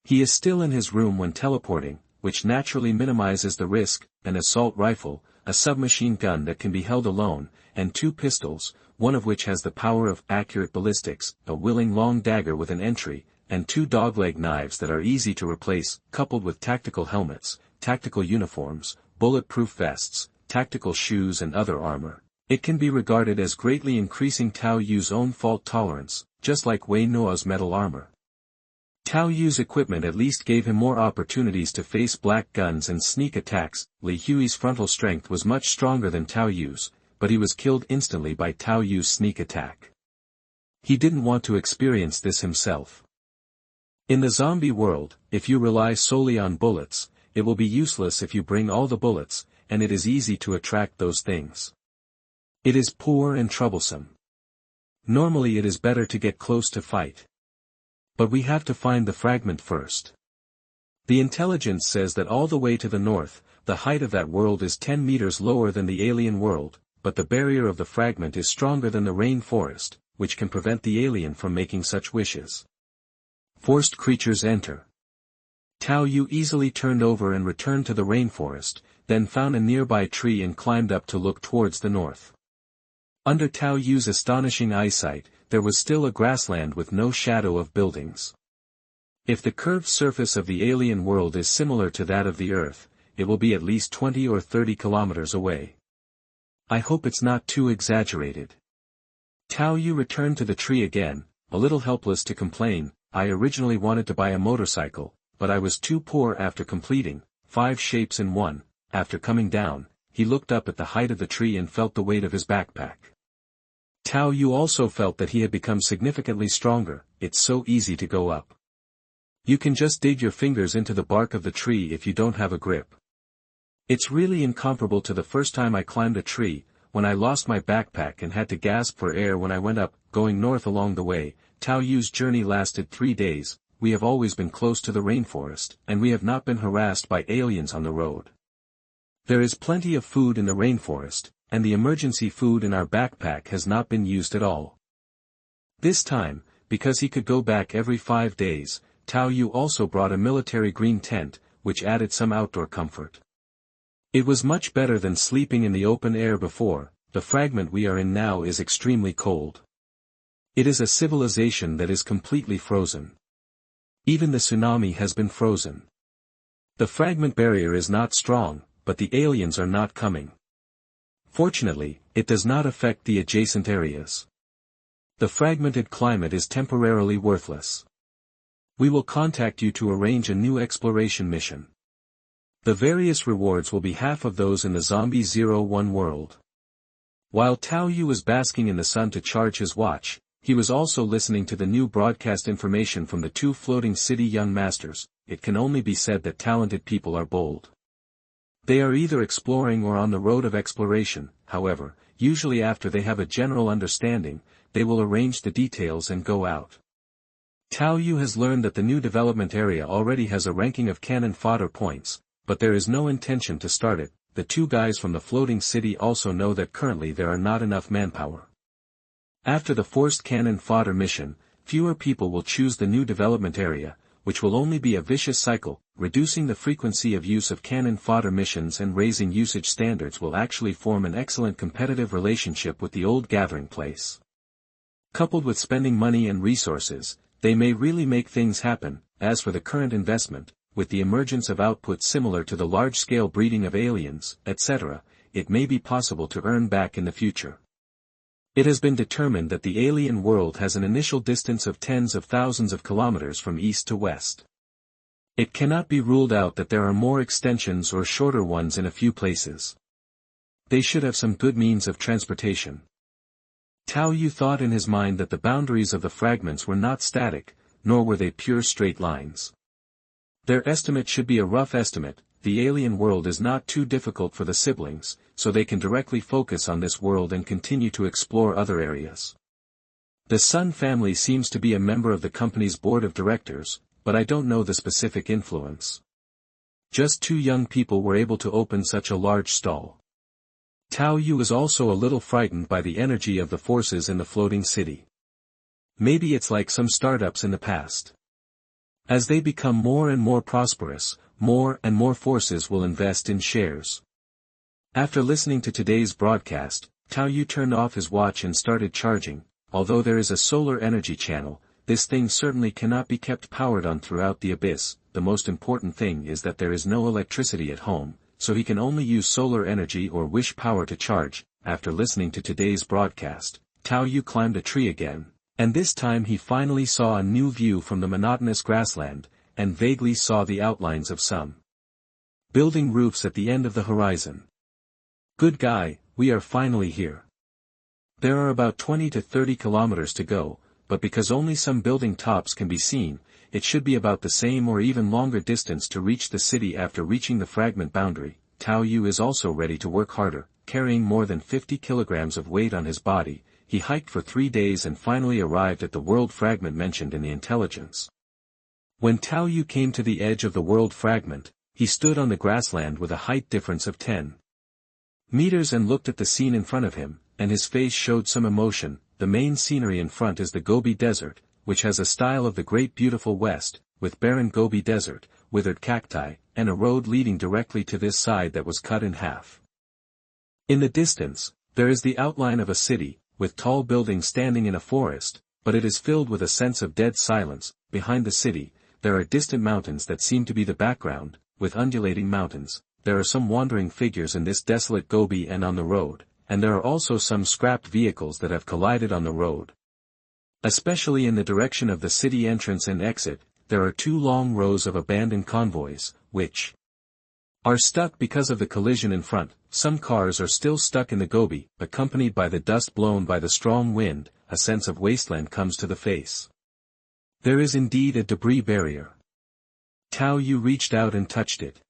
[SPEAKER 1] He is still in his room when teleporting, which naturally minimizes the risk: an assault rifle, a submachine gun that can be held alone, and 2 pistols, one of which has the power of accurate ballistics, a willing long dagger with an entry, and 2 dogleg knives that are easy to replace, coupled with tactical helmets, tactical uniforms, bulletproof vests, tactical shoes and other armor. It can be regarded as greatly increasing Tao Yu's own fault tolerance, just like Wei Noa's metal armor. Tao Yu's equipment at least gave him more opportunities to face black guns and sneak attacks. Li Hui's frontal strength was much stronger than Tao Yu's, but he was killed instantly by Tao Yu's sneak attack. He didn't want to experience this himself. In the zombie world, if you rely solely on bullets, it will be useless if you bring all the bullets, and it is easy to attract those things. It is poor and troublesome. Normally it is better to get close to fight. But we have to find the fragment first. The intelligence says that all the way to the north, the height of that world is 10 meters lower than the alien world, but the barrier of the fragment is stronger than the rainforest, which can prevent the alien from making such wishes. Forced creatures enter. Tao Yu easily turned over and returned to the rainforest, then found a nearby tree and climbed up to look towards the north. Under Tao Yu's astonishing eyesight, there was still a grassland with no shadow of buildings. If the curved surface of the alien world is similar to that of the Earth, it will be at least 20 or 30 kilometers away. I hope it's not too exaggerated. Tao Yu returned to the tree again, a little helpless to complain. I originally wanted to buy a motorcycle, but I was too poor after completing 5 shapes in one. After coming down, he looked up at the height of the tree and felt the weight of his backpack. Tao Yu also felt that he had become significantly stronger. It's so easy to go up. You can just dig your fingers into the bark of the tree if you don't have a grip. It's really incomparable to the first time I climbed a tree, when I lost my backpack and had to gasp for air when I went up, going north along the way. Tao Yu's journey lasted 3 days. We have always been close to the rainforest, and we have not been harassed by aliens on the road. There is plenty of food in the rainforest, and the emergency food in our backpack has not been used at all. This time, because he could go back every 5 days, Tao Yu also brought a military green tent, which added some outdoor comfort. It was much better than sleeping in the open air before. The fragment we are in now is extremely cold. It is a civilization that is completely frozen. Even the tsunami has been frozen. The fragment barrier is not strong, but the aliens are not coming. Fortunately, it does not affect the adjacent areas. The fragmented climate is temporarily worthless. We will contact you to arrange a new exploration mission. The various rewards will be half of those in the Zombie 01 world. While Tao Yu was basking in the sun to charge his watch, he was also listening to the new broadcast information from the 2 floating city young masters. It can only be said that talented people are bold. They are either exploring or on the road of exploration. However, usually after they have a general understanding, they will arrange the details and go out. Tao Yu has learned that the new development area already has a ranking of cannon fodder points, but there is no intention to start it. The 2 guys from the floating city also know that currently there are not enough manpower. After the forced cannon fodder mission, fewer people will choose the new development area, which will only be a vicious cycle. Reducing the frequency of use of cannon fodder missions and raising usage standards will actually form an excellent competitive relationship with the old gathering place. Coupled with spending money and resources, they may really make things happen. As for the current investment, with the emergence of outputs similar to the large-scale breeding of aliens, etc., it may be possible to earn back in the future. It has been determined that the alien world has an initial distance of tens of thousands of kilometers from east to west. It cannot be ruled out that there are more extensions or shorter ones in a few places. They should have some good means of transportation. Tao Yu thought in his mind that the boundaries of the fragments were not static, nor were they pure straight lines. Their estimate should be a rough estimate. The alien world is not too difficult for the siblings, so they can directly focus on this world and continue to explore other areas. The Sun family seems to be a member of the company's board of directors, but I don't know the specific influence. Just 2 young people were able to open such a large stall. Tao Yu is also a little frightened by the energy of the forces in the floating city. Maybe it's like some startups in the past. As they become more and more prosperous, more and more forces will invest in shares. After listening to today's broadcast, Tao Yu turned off his watch and started charging. Although there is a solar energy channel, this thing certainly cannot be kept powered on throughout the abyss. The most important thing is that there is no electricity at home, so he can only use solar energy or wish power to charge. After listening to today's broadcast, Tao Yu climbed a tree again, and this time he finally saw a new view from the monotonous grassland, and vaguely saw the outlines of some building roofs at the end of the horizon. Good guy, we are finally here. There are about 20 to 30 kilometers to go, but because only some building tops can be seen, it should be about the same or even longer distance to reach the city. After reaching the fragment boundary, Tao Yu is also ready to work harder. Carrying more than 50 kilograms of weight on his body, he hiked for 3 days and finally arrived at the world fragment mentioned in the intelligence. When Tao Yu came to the edge of the world fragment, he stood on the grassland with a height difference of 10 meters and looked at the scene in front of him, and his face showed some emotion. The main scenery in front is the Gobi Desert, which has a style of the Great Beautiful West, with barren Gobi Desert, withered cacti, and a road leading directly to this side that was cut in half. In the distance, there is the outline of a city, with tall buildings standing in a forest, but it is filled with a sense of dead silence. Behind the city, there are distant mountains that seem to be the background, with undulating mountains. There are some wandering figures in this desolate Gobi and on the road, and there are also some scrapped vehicles that have collided on the road. Especially in the direction of the city entrance and exit, there are two long rows of abandoned convoys, which are stuck because of the collision in front. Some cars are still stuck in the Gobi, accompanied by the dust blown by the strong wind. A sense of wasteland comes to the face. There is indeed a debris barrier. Tao Yu reached out and touched it.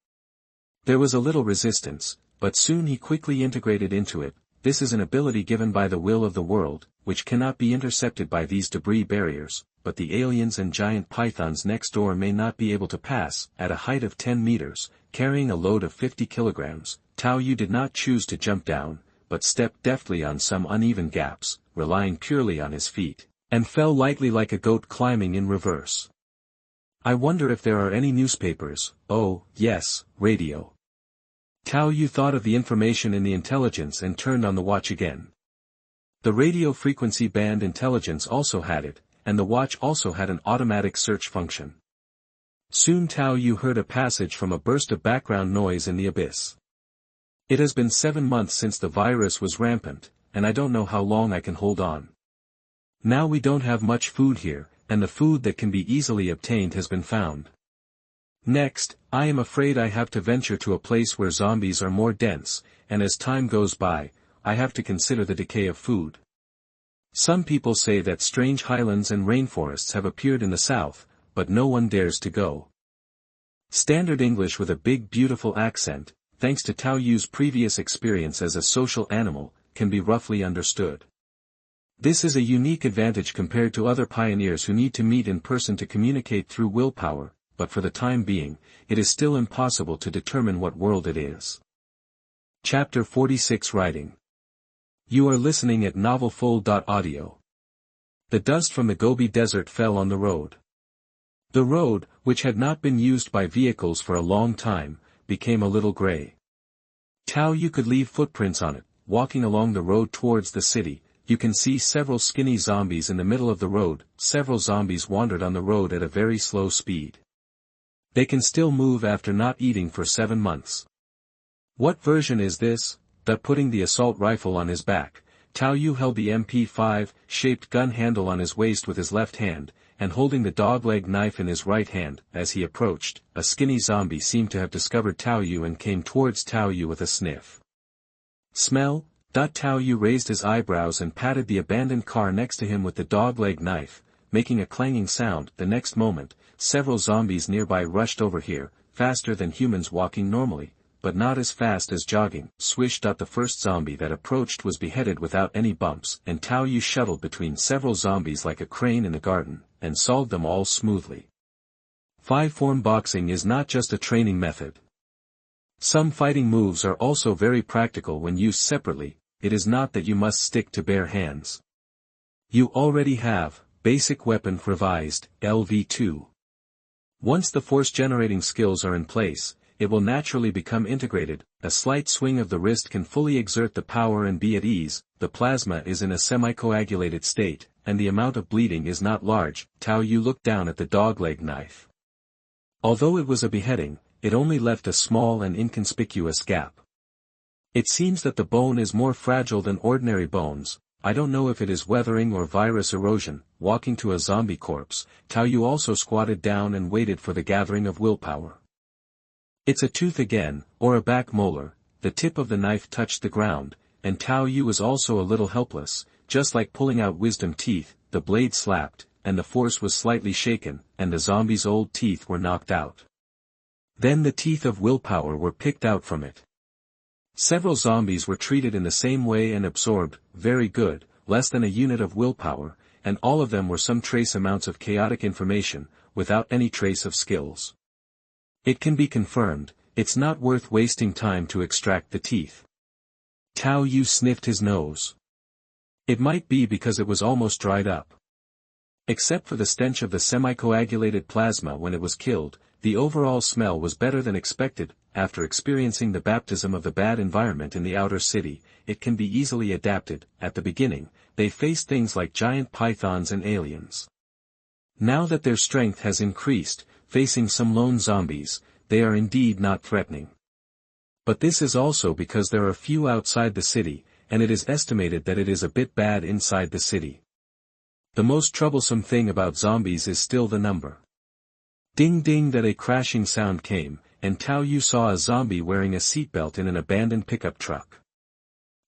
[SPEAKER 1] There was a little resistance, but soon he quickly integrated into it. This is an ability given by the will of the world, which cannot be intercepted by these debris barriers, but the aliens and giant pythons next door may not be able to pass. At a height of 10 meters, carrying a load of 50 kilograms, Tao Yu did not choose to jump down, but stepped deftly on some uneven gaps, relying purely on his feet, and fell lightly like a goat climbing in reverse. I wonder if there are any newspapers. Oh, yes, radio. Tao Yu thought of the information in the intelligence and turned on the watch again. The radio frequency band intelligence also had it, and the watch also had an automatic search function. Soon Tao Yu heard a passage from a burst of background noise in the abyss. It has been 7 months since the virus was rampant, and I don't know how long I can hold on. Now we don't have much food here, and the food that can be easily obtained has been found. Next, I am afraid I have to venture to a place where zombies are more dense, and as time goes by, I have to consider the decay of food. Some people say that strange highlands and rainforests have appeared in the south, but no one dares to go. Standard English with a big beautiful accent, thanks to Tao Yu's previous experience as a social animal, can be roughly understood. This is a unique advantage compared to other pioneers who need to meet in person to communicate through willpower, but for the time being, it is still impossible to determine what world it is. Chapter 46 Writing. You are listening at NovelsReturning. The dust from the Gobi Desert fell on the road. The road, which had not been used by vehicles for a long time, became a little gray. Tao Yu could leave footprints on it. Walking along the road towards the city, you can see several skinny zombies in the middle of the road. Several zombies wandered on the road at a very slow speed. They can still move after not eating for 7 months. What version is this? Putting the assault rifle on his back, Tao Yu held the MP5-shaped gun handle on his waist with his left hand, and holding the dogleg knife in his right hand. As he approached, a skinny zombie seemed to have discovered Tao Yu and came towards Tao Yu with a sniff. Smell? Tao Yu raised his eyebrows and patted the abandoned car next to him with the dogleg knife, making a clanging sound. The next moment, several zombies nearby rushed over here, faster than humans walking normally, but not as fast as jogging. Swish. The first zombie that approached was beheaded without any bumps, and Tao Yu shuttled between several zombies like a crane in the garden, and solved them all smoothly. 5-form boxing is not just a training method. Some fighting moves are also very practical when used separately. It is not that you must stick to bare hands. You already have basic weapon revised, LV2. Once the force-generating skills are in place, it will naturally become integrated. A slight swing of the wrist can fully exert the power and be at ease. The plasma is in a semi-coagulated state, and the amount of bleeding is not large. Tao Yu looked down at the dogleg knife. Although it was a beheading, it only left a small and inconspicuous gap. It seems that the bone is more fragile than ordinary bones. I don't know if it is weathering or virus erosion. Walking to a zombie corpse, Tao Yu also squatted down and waited for the gathering of willpower. It's a tooth again, or a back molar. The tip of the knife touched the ground, and Tao Yu was also a little helpless. Just like pulling out wisdom teeth, the blade slapped, and the force was slightly shaken, and the zombie's old teeth were knocked out. Then the teeth of willpower were picked out from it. Several zombies were treated in the same way and absorbed. Very good, less than a unit of willpower, and all of them were some trace amounts of chaotic information, without any trace of skills. It can be confirmed, it's not worth wasting time to extract the teeth. Tao Yu sniffed his nose. It might be because it was almost dried up. Except for the stench of the semi-coagulated plasma when it was killed, the overall smell was better than expected. After experiencing the baptism of the bad environment in the outer city, it can be easily adapted. At the beginning, they faced things like giant pythons and aliens. Now that their strength has increased, facing some lone zombies, they are indeed not threatening. But this is also because there are few outside the city, and it is estimated that it is a bit bad inside the city. The most troublesome thing about zombies is still the number. Ding ding, that a crashing sound came, and Tao Yu saw a zombie wearing a seatbelt in an abandoned pickup truck.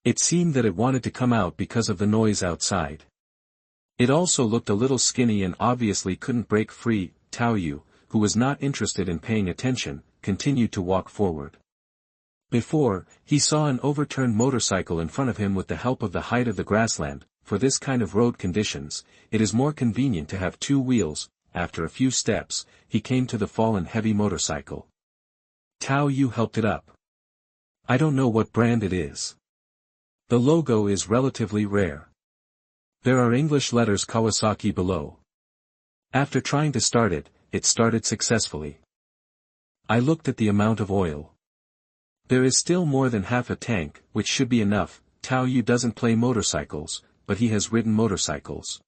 [SPEAKER 1] It seemed that it wanted to come out because of the noise outside. It also looked a little skinny and obviously couldn't break free. Tao Yu, who was not interested in paying attention, continued to walk forward. Before, he saw an overturned motorcycle in front of him. With the help of the height of the grassland, for this kind of road conditions, it is more convenient to have two wheels. After a few steps, he came to the fallen heavy motorcycle. Tao Yu helped it up. I don't know what brand it is. The logo is relatively rare. There are English letters Kawasaki below. After trying to start it, it started successfully. I looked at the amount of oil. There is still more than half a tank, which should be enough. Tao Yu doesn't play motorcycles, but he has ridden motorcycles.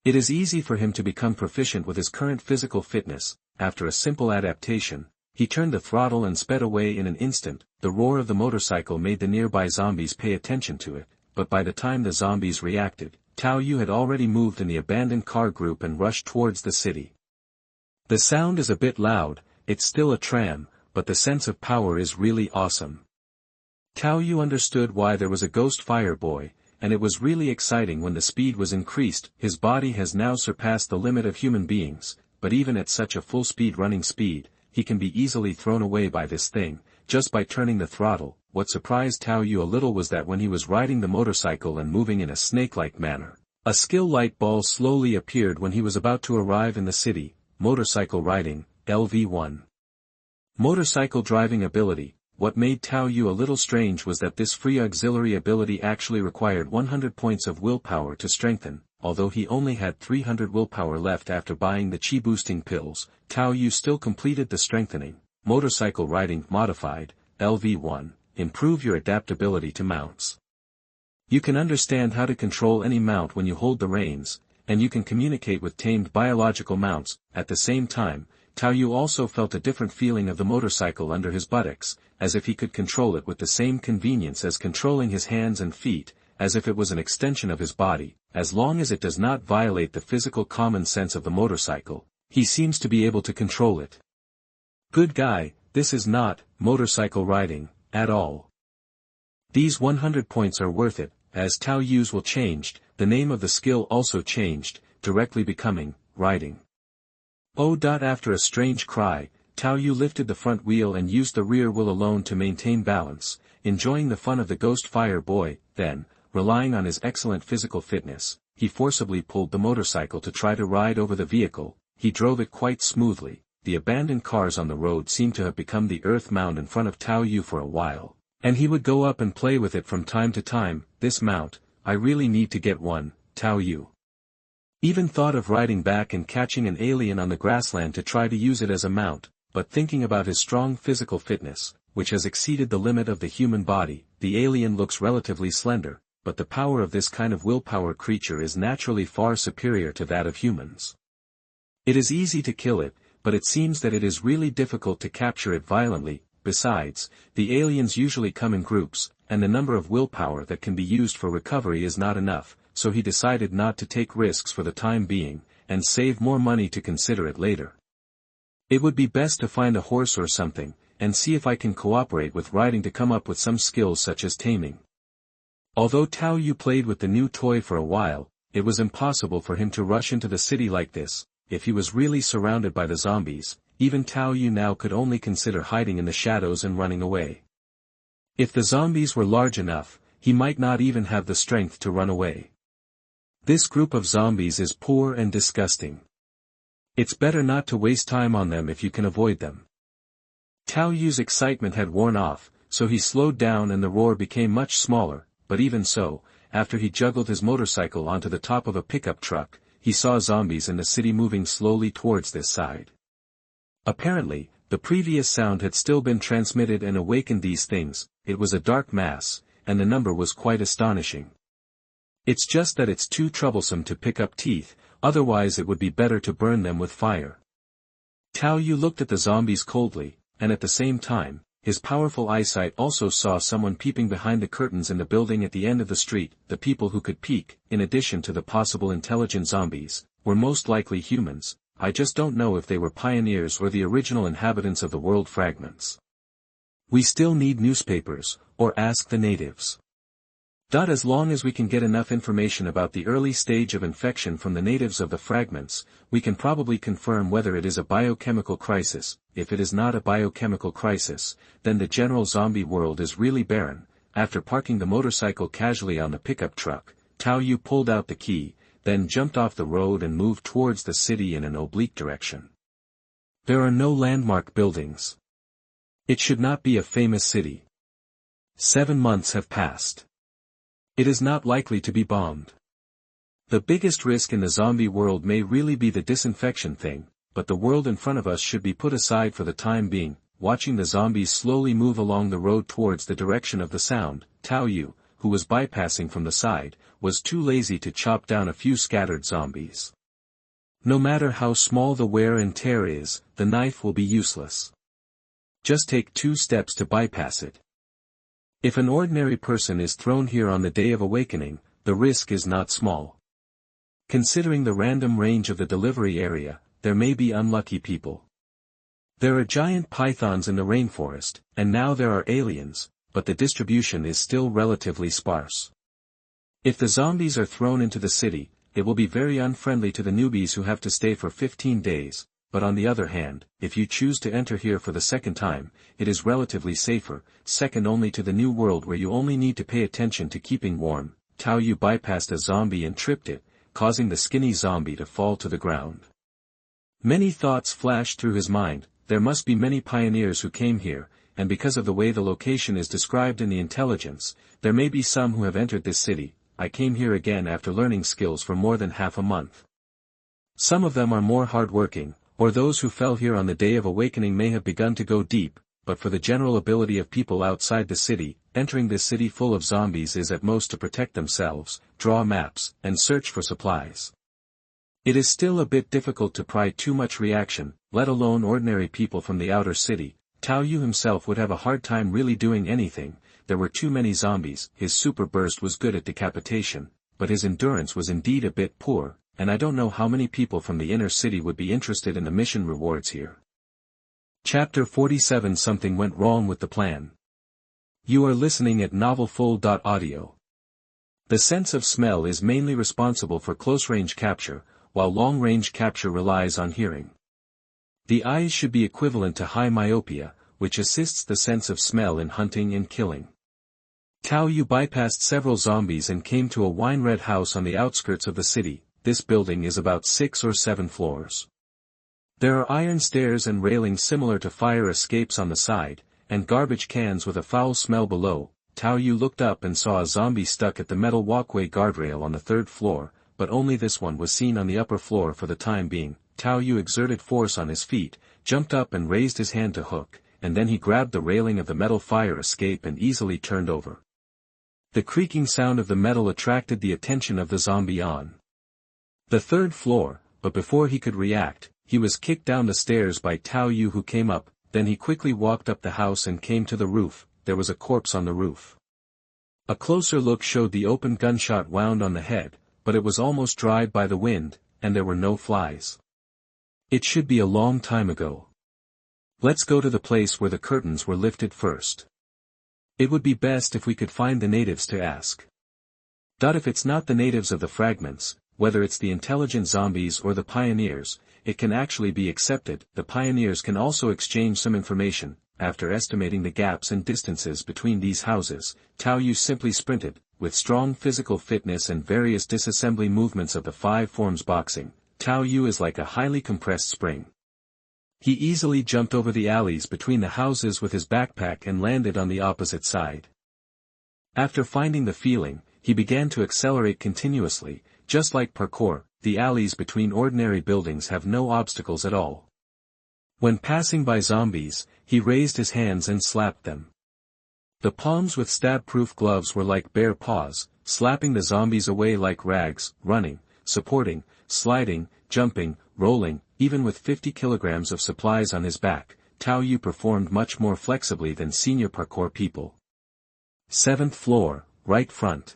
[SPEAKER 1] It is easy for him to become proficient with his current physical fitness. After a simple adaptation, he turned the throttle and sped away in an instant. The roar of the motorcycle made the nearby zombies pay attention to it, but by the time the zombies reacted, Tao Yu had already moved in the abandoned car group and rushed towards the city. The sound is a bit loud, it's still a tram, but the sense of power is really awesome. Tao Yu understood why there was a ghost fire boy, and it was really exciting when the speed was increased. His body has now surpassed the limit of human beings, but even at such a full-speed running speed, he can be easily thrown away by this thing, just by turning the throttle. What surprised Tao Yu a little was that when he was riding the motorcycle and moving in a snake-like manner, a skill light ball slowly appeared when he was about to arrive in the city. Motorcycle riding, LV1. Motorcycle driving ability. What made Tao Yu a little strange was that this free auxiliary ability actually required 100 points of willpower to strengthen. Although he only had 300 willpower left after buying the chi boosting pills, Tao Yu still completed the strengthening. Motorcycle riding modified, LV1, improve your adaptability to mounts. You can understand how to control any mount when you hold the reins, and you can communicate with tamed biological mounts. At the same time, Tao Yu also felt a different feeling of the motorcycle under his buttocks, as if he could control it with the same convenience as controlling his hands and feet, as if it was an extension of his body. As long as it does not violate the physical common sense of the motorcycle, he seems to be able to control it. Good guy, this is not motorcycle riding at all. These 100 points are worth it. As Tao Yu's will changed, the name of the skill also changed, directly becoming riding. After a strange cry, Tao Yu lifted the front wheel and used the rear wheel alone to maintain balance, enjoying the fun of the ghost fire boy. Then, relying on his excellent physical fitness, he forcibly pulled the motorcycle to try to ride over the vehicle. He drove it quite smoothly. The abandoned cars on the road seemed to have become the earth mound in front of Tao Yu for a while, and he would go up and play with it from time to time. This mount, I really need to get one. Tao Yu even thought of riding back and catching an alien on the grassland to try to use it as a mount, but thinking about his strong physical fitness, which has exceeded the limit of the human body, the alien looks relatively slender, but the power of this kind of willpower creature is naturally far superior to that of humans. It is easy to kill it, but it seems that it is really difficult to capture it violently. Besides, the aliens usually come in groups, and the number of willpower that can be used for recovery is not enough, so he decided not to take risks for the time being, and save more money to consider it later. It would be best to find a horse or something, and see if I can cooperate with riding to come up with some skills such as taming. Although Tao Yu played with the new toy for a while, it was impossible for him to rush into the city like this. If he was really surrounded by the zombies, even Tao Yu now could only consider hiding in the shadows and running away. If the zombies were large enough, he might not even have the strength to run away. This group of zombies is poor and disgusting. It's better not to waste time on them if you can avoid them. Tao Yu's excitement had worn off, so he slowed down and the roar became much smaller, but even so, after he juggled his motorcycle onto the top of a pickup truck, he saw zombies in the city moving slowly towards this side. Apparently, the previous sound had still been transmitted and awakened these things. It was a dark mass, and the number was quite astonishing. It's just that it's too troublesome to pick up teeth, otherwise it would be better to burn them with fire. Tao Yu looked at the zombies coldly, and at the same time, his powerful eyesight also saw someone peeping behind the curtains in the building at the end of the street. The people who could peek, in addition to the possible intelligent zombies, were most likely humans. I just don't know if they were pioneers or the original inhabitants of the world fragments. We still need newspapers, or ask the natives. As long as we can get enough information about the early stage of infection from the natives of the fragments, we can probably confirm whether it is a biochemical crisis. If it is not a biochemical crisis, then the general zombie world is really barren. After parking the motorcycle casually on the pickup truck, Tao Yu pulled out the key, then jumped off the road and moved towards the city in an oblique direction. There are no landmark buildings. It should not be a famous city. 7 months have passed. It is not likely to be bombed. The biggest risk in the zombie world may really be the disinfection thing, but the world in front of us should be put aside for the time being. Watching the zombies slowly move along the road towards the direction of the sound, Tao Yu, who was bypassing from the side, was too lazy to chop down a few scattered zombies. No matter how small the wear and tear is, the knife will be useless. Just take 2 steps to bypass it. If an ordinary person is thrown here on the day of awakening, the risk is not small. Considering the random range of the delivery area, there may be unlucky people. There are giant pythons in the rainforest, and now there are aliens, but the distribution is still relatively sparse. If the zombies are thrown into the city, it will be very unfriendly to the newbies who have to stay for 15 days, but on the other hand, if you choose to enter here for the second time, it is relatively safer, second only to the new world where you only need to pay attention to keeping warm. Tao Yu bypassed a zombie and tripped it, causing the skinny zombie to fall to the ground. Many thoughts flashed through his mind. There must be many pioneers who came here, and because of the way the location is described in the intelligence, there may be some who have entered this city. I came here again after learning skills for more than half a month. Some of them are more hardworking, or those who fell here on the day of awakening may have begun to go deep, but for the general ability of people outside the city, entering this city full of zombies is at most to protect themselves, draw maps, and search for supplies. It is still a bit difficult to pry too much reaction, let alone ordinary people from the outer city. Tao Yu himself would have a hard time really doing anything. There were too many zombies. His super burst was good at decapitation, but his endurance was indeed a bit poor, and I don't know how many people from the inner city would be interested in the mission rewards here. Chapter 47. Something went wrong with the plan. You are listening at NovelsReturning. The sense of smell is mainly responsible for close-range capture, while long-range capture relies on hearing. The eyes should be equivalent to high myopia, which assists the sense of smell in hunting and killing. Tao Yu bypassed several zombies and came to a wine-red house on the outskirts of the city. This building is about 6 or 7 floors. There are iron stairs and railings similar to fire escapes on the side, and garbage cans with a foul smell below. Tao Yu looked up and saw a zombie stuck at the metal walkway guardrail on the 3rd floor, but only this one was seen on the upper floor for the time being. Tao Yu exerted force on his feet, jumped up and raised his hand to hook, and then he grabbed the railing of the metal fire escape and easily turned over. The creaking sound of the metal attracted the attention of the zombie on the 3rd floor, but before he could react, he was kicked down the stairs by Tao Yu, who came up. Then he quickly walked up the house and came to the roof. There was a corpse on the roof. A closer look showed the open gunshot wound on the head, but it was almost dried by the wind, and there were no flies. It should be a long time ago. Let's go to the place where the curtains were lifted first. It would be best if we could find the natives to ask. If it's not the natives of the fragments, whether it's the intelligent zombies or the pioneers, it can actually be accepted. The pioneers can also exchange some information. After estimating the gaps and distances between these houses, Tao Yu simply sprinted. With strong physical fitness and various disassembly movements of the 5 forms boxing, Tao Yu is like a highly compressed spring. He easily jumped over the alleys between the houses with his backpack and landed on the opposite side. After finding the feeling, he began to accelerate continuously, just like parkour. the alleys between ordinary buildings have no obstacles at all. When passing by zombies, he raised his hands and slapped them. The palms with stab-proof gloves were like bare paws, slapping the zombies away like rags, running, supporting, sliding, jumping, rolling. Even with 50 kilograms of supplies on his back, Tao Yu performed much more flexibly than senior parkour people. 7th floor, right front.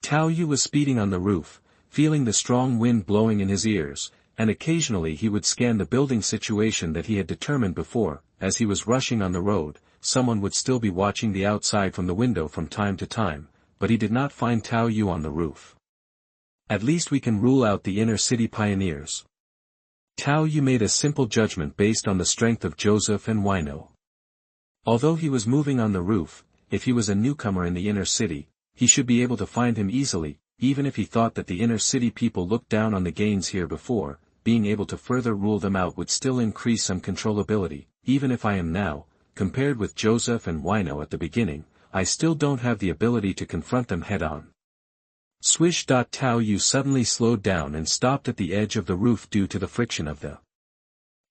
[SPEAKER 1] Tao Yu was speeding on the roof, feeling the strong wind blowing in his ears, and occasionally he would scan the building situation that he had determined before. As he was rushing on the road, someone would still be watching the outside from the window from time to time, but he did not find Tao Yu on the roof. At least we can rule out the inner city pioneers. Tao Yu made a simple judgment based on the strength of Joseph and Wino. Although he was moving on the roof, if he was a newcomer in the inner city, he should be able to find him easily. Even if he thought that the inner city people looked down on the gains here before, being able to further rule them out would still increase some controllability. Even if I am now, compared with Joseph and Wino at the beginning, I still don't have the ability to confront them head-on. Swish. Tao Yu suddenly slowed down and stopped at the edge of the roof due to the friction of the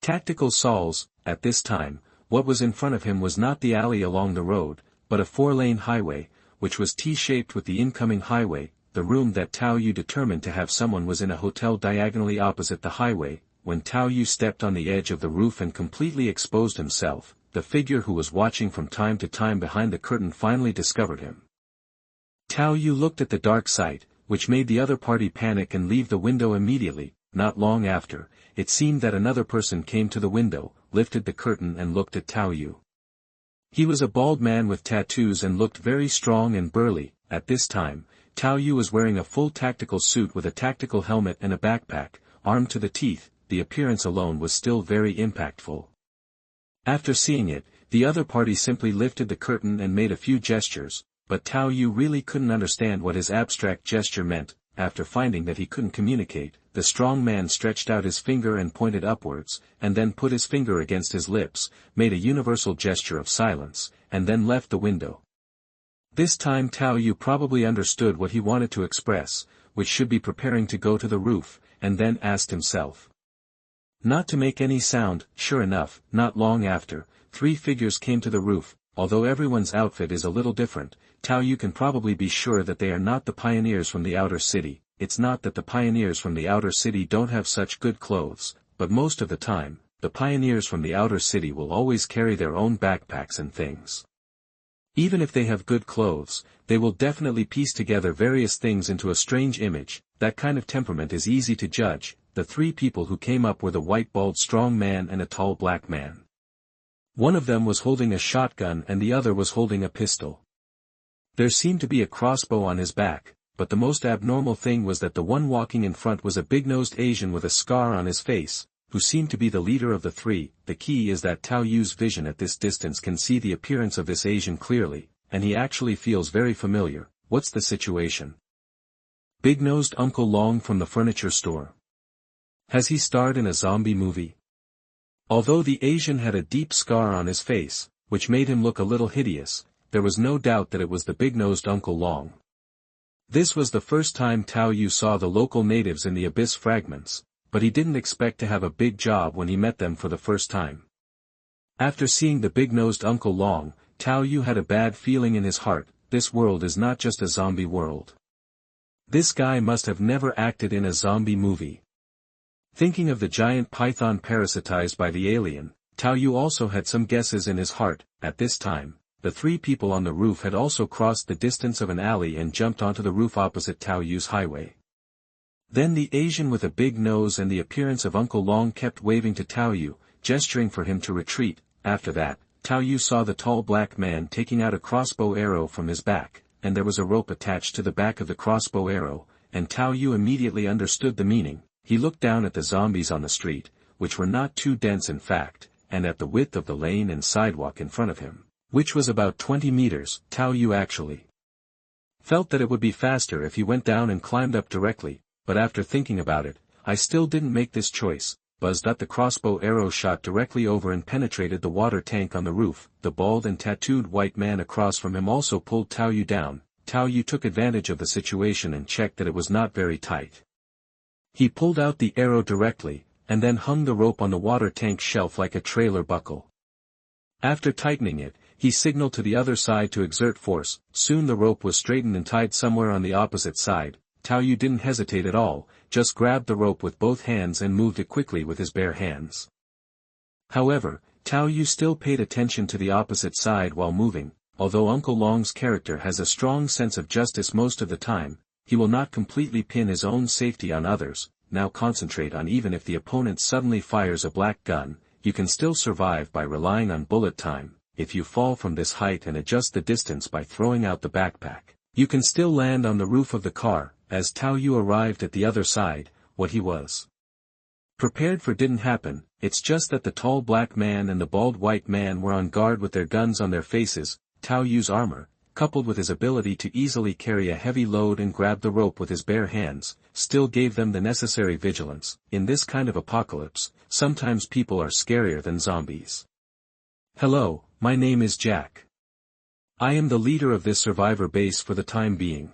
[SPEAKER 1] tactical saws. At this time, what was in front of him was not the alley along the road, but a 4-lane highway, which was T-shaped with the incoming highway. The room that Tao Yu determined to have someone was in a hotel diagonally opposite the highway. When Tao Yu stepped on the edge of the roof and completely exposed himself, the figure who was watching from time to time behind the curtain finally discovered him. Tao Yu looked at the dark sight, which made the other party panic and leave the window immediately. Not long after, it seemed that another person came to the window, lifted the curtain and looked at Tao Yu. He was a bald man with tattoos and looked very strong and burly. At this time, Tao Yu was wearing a full tactical suit with a tactical helmet and a backpack, armed to the teeth. The appearance alone was still very impactful. After seeing it, the other party simply lifted the curtain and made a few gestures, but Tao Yu really couldn't understand what his abstract gesture meant. After finding that he couldn't communicate, the strong man stretched out his finger and pointed upwards, and then put his finger against his lips, made a universal gesture of silence, and then left the window. This time Tao Yu probably understood what he wanted to express, which should be preparing to go to the roof, and then asked himself not to make any sound. Sure enough, not long after, 3 figures came to the roof. Although everyone's outfit is a little different, Tao Yu can probably be sure that they are not the pioneers from the outer city. It's not that the pioneers from the outer city don't have such good clothes, but most of the time, the pioneers from the outer city will always carry their own backpacks and things. Even if they have good clothes, they will definitely piece together various things into a strange image. That kind of temperament is easy to judge. The 3 people who came up were the white bald strong man and a tall black man. One of them was holding a shotgun and the other was holding a pistol. There seemed to be a crossbow on his back, but the most abnormal thing was that the one walking in front was a big-nosed Asian with a scar on his face, who seemed to be the leader of the 3. The key is that Tao Yu's vision at this distance can see the appearance of this Asian clearly, and he actually feels very familiar. What's the situation? Big-nosed Uncle Long from the furniture store. Has he starred in a zombie movie? Although the Asian had a deep scar on his face, which made him look a little hideous, there was no doubt that it was the big-nosed Uncle Long. This was the first time Tao Yu saw the local natives in the Abyss fragments, but he didn't expect to have a big job when he met them for the first time. After seeing the big-nosed Uncle Long, Tao Yu had a bad feeling in his heart. This world is not just a zombie world. This guy must have never acted in a zombie movie. Thinking of the giant python parasitized by the alien, Tao Yu also had some guesses in his heart. At this time, the 3 people on the roof had also crossed the distance of an alley and jumped onto the roof opposite Tao Yu's highway. Then the Asian with a big nose and the appearance of Uncle Long kept waving to Tao Yu, gesturing for him to retreat. After that, Tao Yu saw the tall black man taking out a crossbow arrow from his back, and there was a rope attached to the back of the crossbow arrow, and Tao Yu immediately understood the meaning. He looked down at the zombies on the street, which were not too dense in fact, and at the width of the lane and sidewalk in front of him, which was about 20 meters. Tao Yu actually felt that it would be faster if he went down and climbed up directly, but after thinking about it, I still didn't make this choice. Buzzed up, the crossbow arrow shot directly over and penetrated the water tank on the roof. The bald and tattooed white man across from him also pulled Tao Yu down. Tao Yu took advantage of the situation and checked that it was not very tight. He pulled out the arrow directly, and then hung the rope on the water tank shelf like a trailer buckle. After tightening it, he signaled to the other side to exert force. Soon the rope was straightened and tied somewhere on the opposite side. Tao Yu didn't hesitate at all, just grabbed the rope with both hands and moved it quickly with his bare hands. However, Tao Yu still paid attention to the opposite side while moving. Although Uncle Long's character has a strong sense of justice most of the time, he will not completely pin his own safety on others. Now concentrate on even if the opponent suddenly fires a black gun, you can still survive by relying on bullet time. If you fall from this height and adjust the distance by throwing out the backpack, you can still land on the roof of the car. As Tao Yu arrived at the other side, what he was prepared for didn't happen. It's just that the tall black man and the bald white man were on guard with their guns on their faces. Tao Yu's armor, coupled with his ability to easily carry a heavy load and grab the rope with his bare hands, still gave them the necessary vigilance. In this kind of apocalypse, sometimes people are scarier than zombies. Hello, my name is Jack. I am the leader of this survivor base for the time being.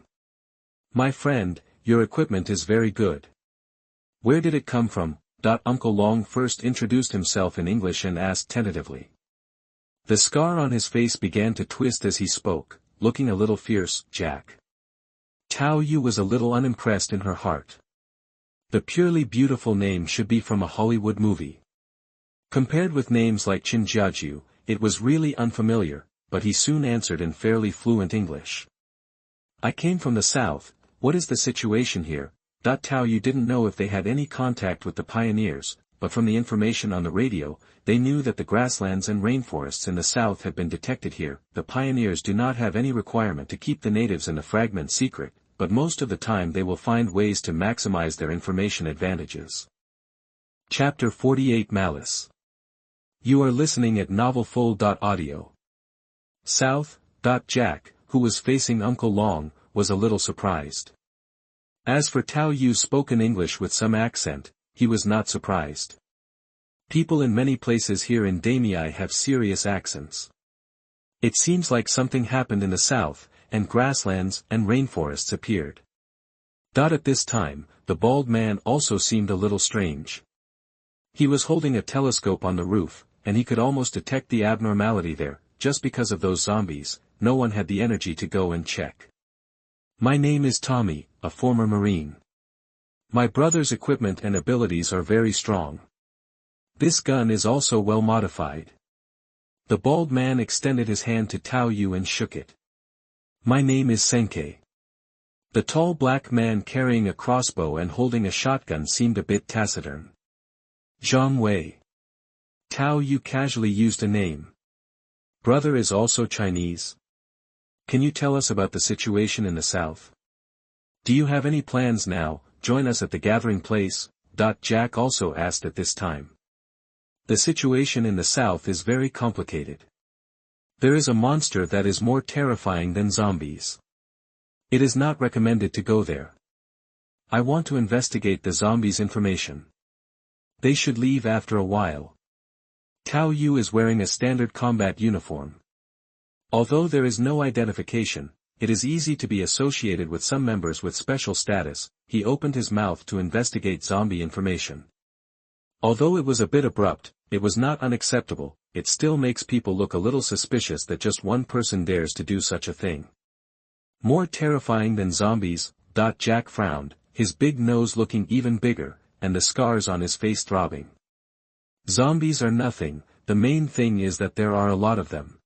[SPEAKER 1] My friend, your equipment is very good. Where did it come from? Uncle Long first introduced himself in English and asked tentatively. The scar on his face began to twist as he spoke, looking a little fierce. Jack. Tao Yu was a little unimpressed in her heart. The purely beautiful name should be from a Hollywood movie. Compared with names like Chin Jiaju, it was really unfamiliar, but he soon answered in fairly fluent English. I came from the south. What is the situation here? Tao Yu didn't know if they had any contact with the pioneers, but from the information on the radio, they knew that the grasslands and rainforests in the south had been detected here. The pioneers do not have any requirement to keep the natives and the fragment secret, but most of the time they will find ways to maximize their information advantages. Chapter 48 Malice. You are listening at NovelsReturning. South. Jack, who was facing Uncle Long, was a little surprised. As for Tao Yu's spoken English with some accent, he was not surprised. People in many places here in Damei have serious accents. It seems like something happened in the south, and grasslands and rainforests appeared. At this time, the bald man also seemed a little strange. He was holding a telescope on the roof, and he could almost detect the abnormality there. Just because of those zombies, no one had the energy to go and check. My name is Tommy, a former Marine. My brother's equipment and abilities are very strong. This gun is also well modified. The bald man extended his hand to Tao Yu and shook it. My name is Senkei. The tall black man carrying a crossbow and holding a shotgun seemed a bit taciturn. Zhang Wei. Tao Yu casually used a name. Brother is also Chinese. Can you tell us about the situation in the south? Do you have any plans now? Join us at the gathering place? Jack also asked at this time. The situation in the south is very complicated. There is a monster that is more terrifying than zombies. It is not recommended to go there. I want to investigate the zombies' information. They should leave after a while. Tao Yu is wearing a standard combat uniform. Although there is no identification, it is easy to be associated with some members with special status. He opened his mouth to investigate zombie information. Although it was a bit abrupt, it was not unacceptable. It still makes people look a little suspicious that just one person dares to do such a thing. More terrifying than zombies. Jack frowned, his big nose looking even bigger, and the scars on his face throbbing. Zombies are nothing, the main thing is that there are a lot of them.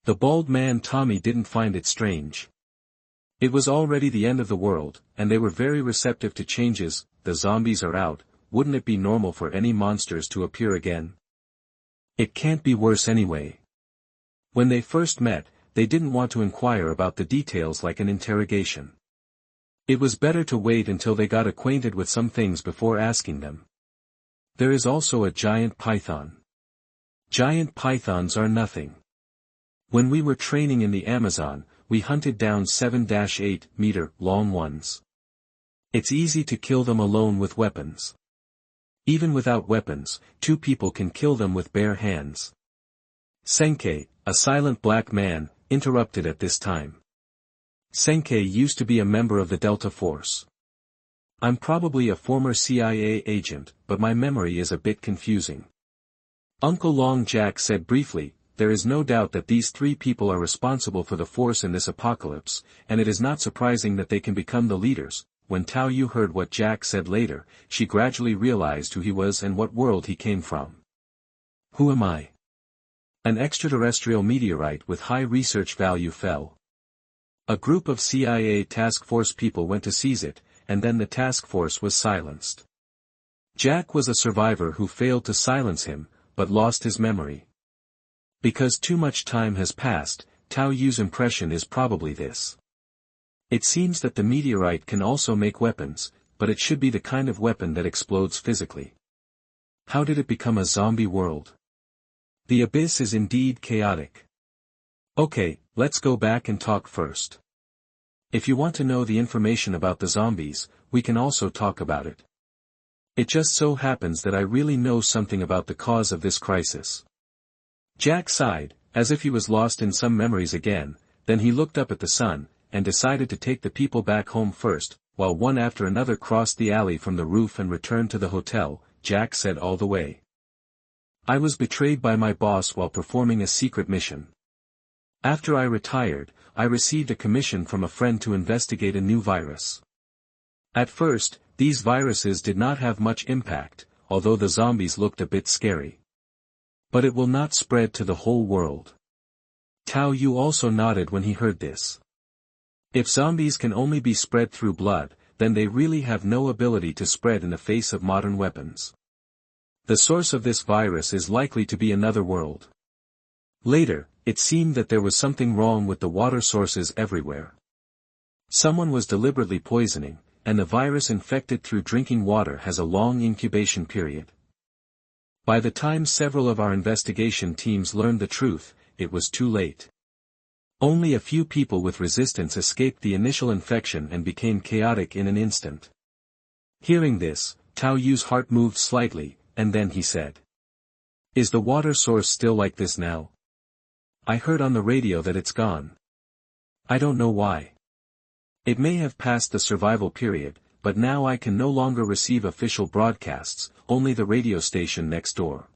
[SPEAKER 1] The bald man Tommy didn't find it strange. It was already the end of the world, and they were very receptive to changes. The zombies are out, wouldn't it be normal for any monsters to appear again? It can't be worse anyway. When they first met, they didn't want to inquire about the details like an interrogation. It was better to wait until they got acquainted with some things before asking them. There is also a giant python. Giant pythons are nothing. When we were training in the Amazon, we hunted down 7-8 meter long ones. It's easy to kill them alone with weapons. Even without weapons, 2 people can kill them with bare hands. Senkei, a silent black man, interrupted at this time. Senkei used to be a member of the Delta Force. I'm probably a former CIA agent, but my memory is a bit confusing. Uncle Long Jack said briefly, there is no doubt that these three people are responsible for the force in this apocalypse, and it is not surprising that they can become the leaders. When Tao Yu heard what Jack said later, she gradually realized who he was and what world he came from. Who am I? An extraterrestrial meteorite with high research value fell. A group of CIA task force people went to seize it, and then the task force was silenced. Jack was a survivor who failed to silence him, but lost his memory. Because too much time has passed, Tao Yu's impression is probably this. It seems that the meteorite can also make weapons, but it should be the kind of weapon that explodes physically. How did it become a zombie world? The abyss is indeed chaotic. Okay, let's go back and talk first. If you want to know the information about the zombies, we can also talk about it. It just so happens that I really know something about the cause of this crisis. Jack sighed, as if he was lost in some memories again, then he looked up at the sun, and decided to take the people back home first, while one after another crossed the alley from the roof and returned to the hotel. Jack said all the way. I was betrayed by my boss while performing a secret mission. After I retired, I received a commission from a friend to investigate a new virus. At first, these viruses did not have much impact, although the zombies looked a bit scary. But it will not spread to the whole world. Tao Yu also nodded when he heard this. If zombies can only be spread through blood, then they really have no ability to spread in the face of modern weapons. The source of this virus is likely to be another world. Later, it seemed that there was something wrong with the water sources everywhere. Someone was deliberately poisoning, and the virus infected through drinking water has a long incubation period. By the time several of our investigation teams learned the truth, it was too late. Only a few people with resistance escaped the initial infection and became chaotic in an instant. Hearing this, Tao Yu's heart moved slightly, and then he said. Is the water source still like this now? I heard on the radio that it's gone. I don't know why. It may have passed the survival period, but now I can no longer receive official broadcasts, only the radio station next door.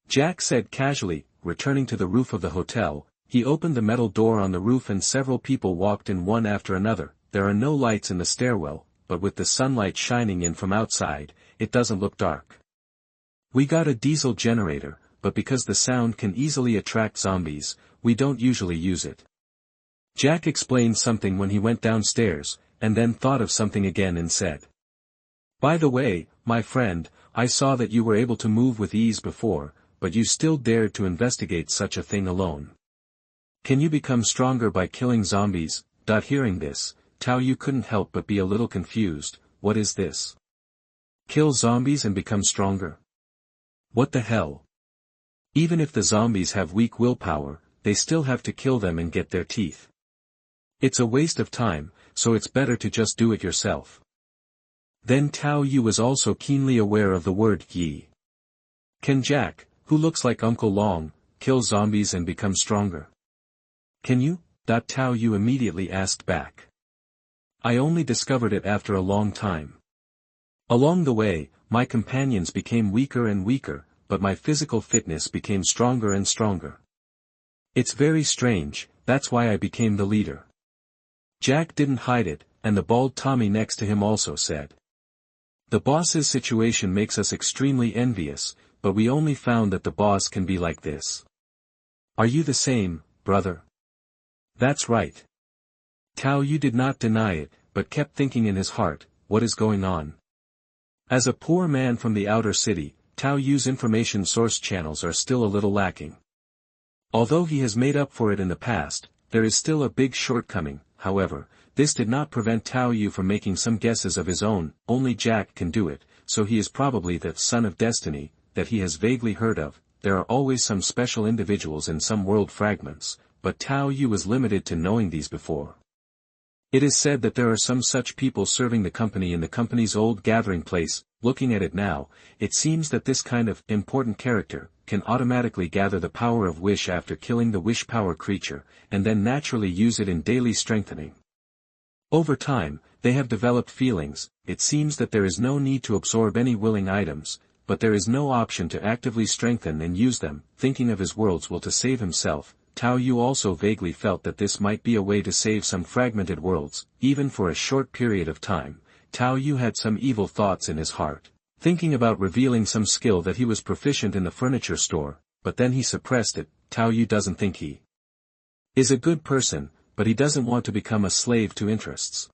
[SPEAKER 1] Jack said casually, returning to the roof of the hotel. He opened the metal door on the roof and several people walked in one after another. There are no lights in the stairwell, but with the sunlight shining in from outside, it doesn't look dark. We got a diesel generator, but because the sound can easily attract zombies, we don't usually use it. Jack explained something when he went downstairs, and then thought of something again and said. By the way, my friend, I saw that you were able to move with ease before, but you still dared to investigate such a thing alone. Can you become stronger by killing zombies? Hearing this, Tao Yu couldn't help but be a little confused. What is this? Kill zombies and become stronger? What the hell? Even if the zombies have weak willpower, they still have to kill them and get their teeth. It's a waste of time, so it's better to just do it yourself. Then Tao Yu was also keenly aware of the word yi. Can Jack, who looks like Uncle Long, kill zombies and become stronger? Can you? Tao Yu immediately asked back. I only discovered it after a long time. Along the way, my companions became weaker and weaker, but my physical fitness became stronger and stronger. It's very strange, that's why I became the leader. Jack didn't hide it, and the bald Tommy next to him also said. The boss's situation makes us extremely envious, but we only found that the boss can be like this. Are you the same, brother? That's right. Tao Yu did not deny it, but kept thinking in his heart, what is going on? As a poor man from the outer city, Tao Yu's information source channels are still a little lacking. Although he has made up for it in the past, there is still a big shortcoming. However, this did not prevent Tao Yu from making some guesses of his own. Only Jack can do it, so he is probably the son of destiny, that he has vaguely heard of. There are always some special individuals in some world fragments, but Tao Yu was limited to knowing these before. It is said that there are some such people serving the company in the company's old gathering place. Looking at it now, it seems that this kind of important character can automatically gather the power of wish after killing the wish power creature, and then naturally use it in daily strengthening. Over time, they have developed feelings. It seems that there is no need to absorb any willing items, but there is no option to actively strengthen and use them. Thinking of his world's will to save himself, Tao Yu also vaguely felt that this might be a way to save some fragmented worlds, even for a short period of time. Tao Yu had some evil thoughts in his heart, thinking about revealing some skill that he was proficient in the furniture store, but then he suppressed it. Tao Yu doesn't think he is a good person, but he doesn't want to become a slave to interests.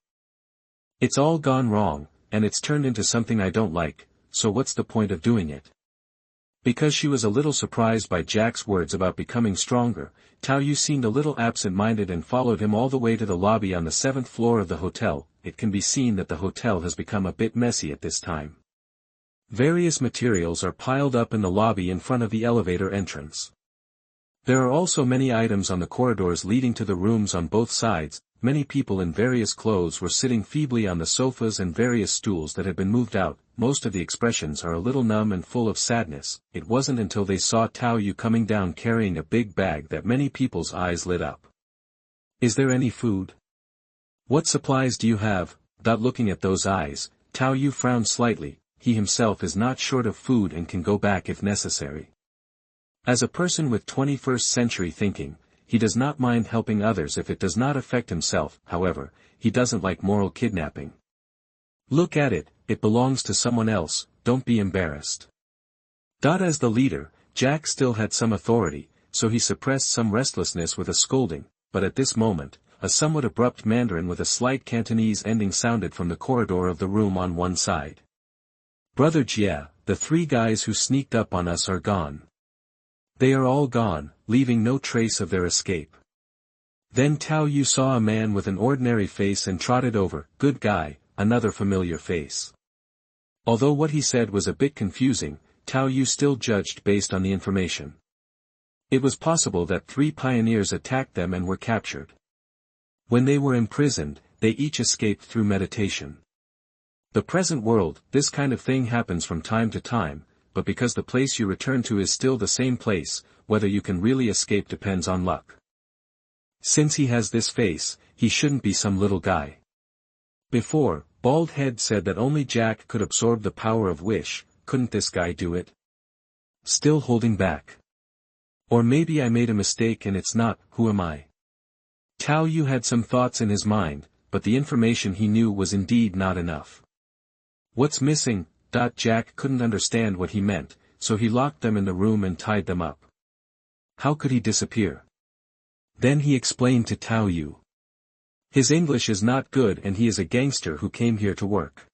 [SPEAKER 1] It's all gone wrong, and it's turned into something I don't like, so what's the point of doing it? Because she was a little surprised by Jack's words about becoming stronger, Tao Yu seemed a little absent-minded and followed him all the way to the lobby on the 7th floor of the hotel. It can be seen that the hotel has become a bit messy at this time. Various materials are piled up in the lobby in front of the elevator entrance. There are also many items on the corridors leading to the rooms on both sides. Many people in various clothes were sitting feebly on the sofas and various stools that had been moved out. Most of the expressions are a little numb and full of sadness. It wasn't until they saw Tao Yu coming down carrying a big bag that many people's eyes lit up. Is there any food? What supplies do you have? Looking at those eyes, Tao Yu frowned slightly. He himself is not short of food and can go back if necessary. As a person with 21st century thinking, he does not mind helping others if it does not affect himself. However, he doesn't like moral kidnapping. Look at it, it belongs to someone else, don't be embarrassed. As the leader, Jack still had some authority, so he suppressed some restlessness with a scolding, but at this moment, a somewhat abrupt Mandarin with a slight Cantonese ending sounded from the corridor of the room on one side. Brother Jia, the 3 guys who sneaked up on us are gone. They are all gone, leaving no trace of their escape. Then Tao Yu saw a man with an ordinary face and trotted over. Good guy, another familiar face. Although what he said was a bit confusing, Tao Yu still judged based on the information. It was possible that 3 pioneers attacked them and were captured. When they were imprisoned, they each escaped through meditation. The present world, this kind of thing happens from time to time, but because the place you return to is still the same place, whether you can really escape depends on luck. Since he has this face, he shouldn't be some little guy. Before, Bald Head said that only Jack could absorb the power of wish. Couldn't this guy do it? Still holding back. Or maybe I made a mistake and it's not. Who am I? Tao Yu had some thoughts in his mind, but the information he knew was indeed not enough. What's missing? Jack couldn't understand what he meant, so he locked them in the room and tied them up. How could he disappear? Then he explained to Tao Yu. His English is not good and he is a gangster who came here to work.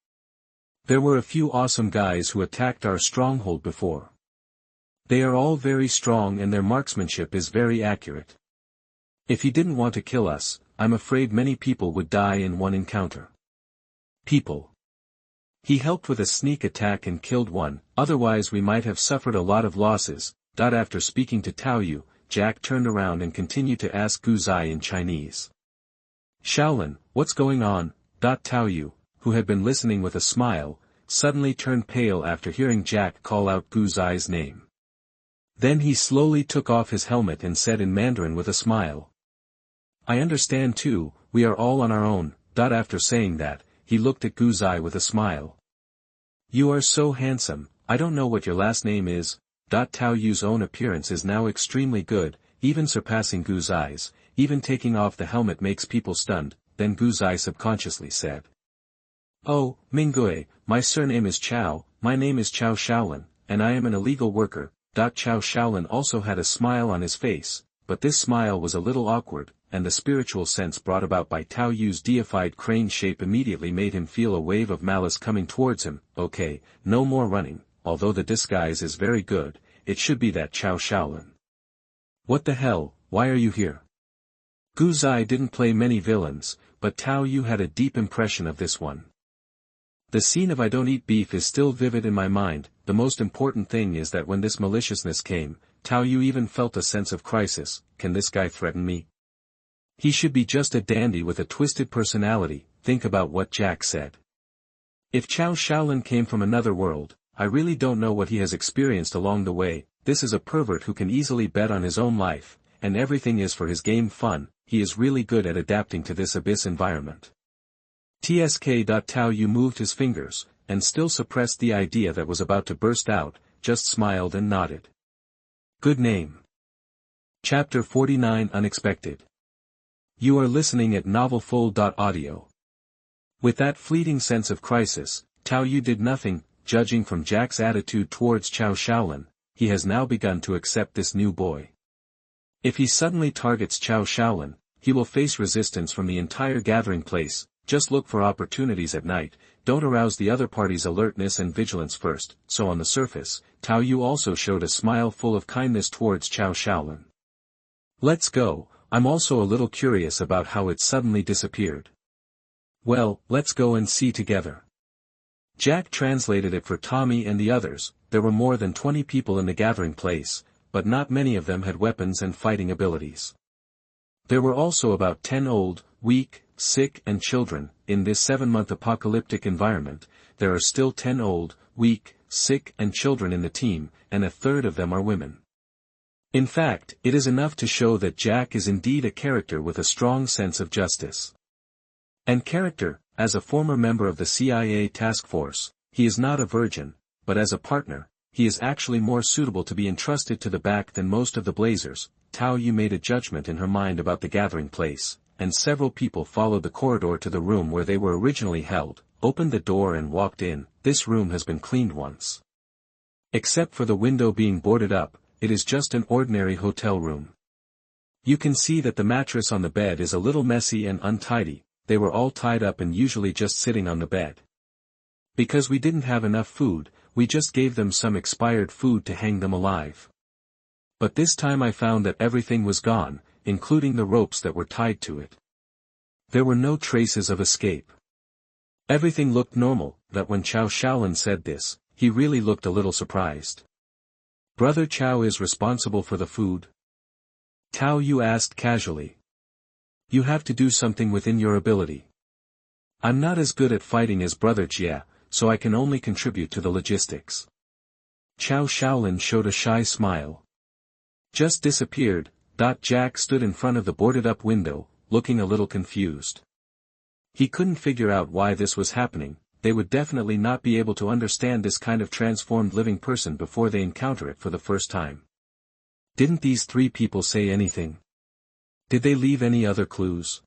[SPEAKER 1] There were a few awesome guys who attacked our stronghold before. They are all very strong and their marksmanship is very accurate. If he didn't want to kill us, I'm afraid many people would die in one encounter. People. He helped with a sneak attack and killed one, otherwise we might have suffered a lot of losses. After speaking to Tao Yu, Jack turned around and continued to ask Gu Zai in Chinese. Shaolin, what's going on? Tao Yu, who had been listening with a smile, suddenly turned pale after hearing Jack call out Gu Zai's name. Then he slowly took off his helmet and said in Mandarin with a smile. I understand too, we are all on our own. After saying that, he looked at Gu Zai with a smile. You are so handsome, I don't know what your last name is. Tao Yu's own appearance is now extremely good, even surpassing Gu Zai's. Even taking off the helmet makes people stunned. Then Gu Zai subconsciously said. Oh, Mingui, my surname is Chao, my name is Chao Shaolin, and I am an illegal worker. Chao Shaolin also had a smile on his face, but this smile was a little awkward, and the spiritual sense brought about by Tao Yu's deified crane shape immediately made him feel a wave of malice coming towards him. Okay, no more running, although the disguise is very good, it should be that Chao Shaolin. What the hell, why are you here? Gu Zai didn't play many villains, but Tao Yu had a deep impression of this one. The scene of I don't eat beef is still vivid in my mind. The most important thing is that when this maliciousness came, Tao Yu even felt a sense of crisis. Can this guy threaten me? He should be just a dandy with a twisted personality. Think about what Jack said. If Chao Shaolin came from another world, I really don't know what he has experienced along the way. This is a pervert who can easily bet on his own life, and everything is for his game fun. He is really good at adapting to this abyss environment. Tao Yu moved his fingers, and still suppressed the idea that was about to burst out, just smiled and nodded. Good name. Chapter 49 Unexpected. You are listening at NovelsReturning. With that fleeting sense of crisis, Tao Yu did nothing. Judging from Jack's attitude towards Cao Shaolin, he has now begun to accept this new boy. If he suddenly targets Cao Shaolin, he will face resistance from the entire gathering place. Just look for opportunities at night, don't arouse the other party's alertness and vigilance first. So on the surface, Tao Yu also showed a smile full of kindness towards Cao Shaolin. Let's go, I'm also a little curious about how it suddenly disappeared. Well, let's go and see together. Jack translated it for Tommy and the others. There were more than 20 people in the gathering place, but not many of them had weapons and fighting abilities. There were also about 10 old, weak, sick and children. In this 7-month apocalyptic environment, there are still 10 old, weak, sick and children in the team, and a third of them are women. In fact, it is enough to show that Jack is indeed a character with a strong sense of justice. And character, as a former member of the CIA task force, he is not a virgin, but as a partner, he is actually more suitable to be entrusted to the back than most of the Blazers. Tao Yu made a judgment in her mind about the gathering place, and several people followed the corridor to the room where they were originally held, opened the door and walked in. This room has been cleaned once. Except for the window being boarded up, it is just an ordinary hotel room. You can see that the mattress on the bed is a little messy and untidy. They were all tied up and usually just sitting on the bed. Because we didn't have enough food, we just gave them some expired food to hang them alive. But this time I found that everything was gone, including the ropes that were tied to it. There were no traces of escape. Everything looked normal. That when Cao Shaolin said this, he really looked a little surprised. Brother Cao is responsible for the food? Tao Yu asked casually. You have to do something within your ability. I'm not as good at fighting as Brother Jia, so I can only contribute to the logistics. Cao Shaolin showed a shy smile. Just disappeared. Jack stood in front of the boarded-up window, looking a little confused. He couldn't figure out why this was happening. They would definitely not be able to understand this kind of transformed living person before they encounter it for the first time. Didn't these 3 people say anything? Did they leave any other clues?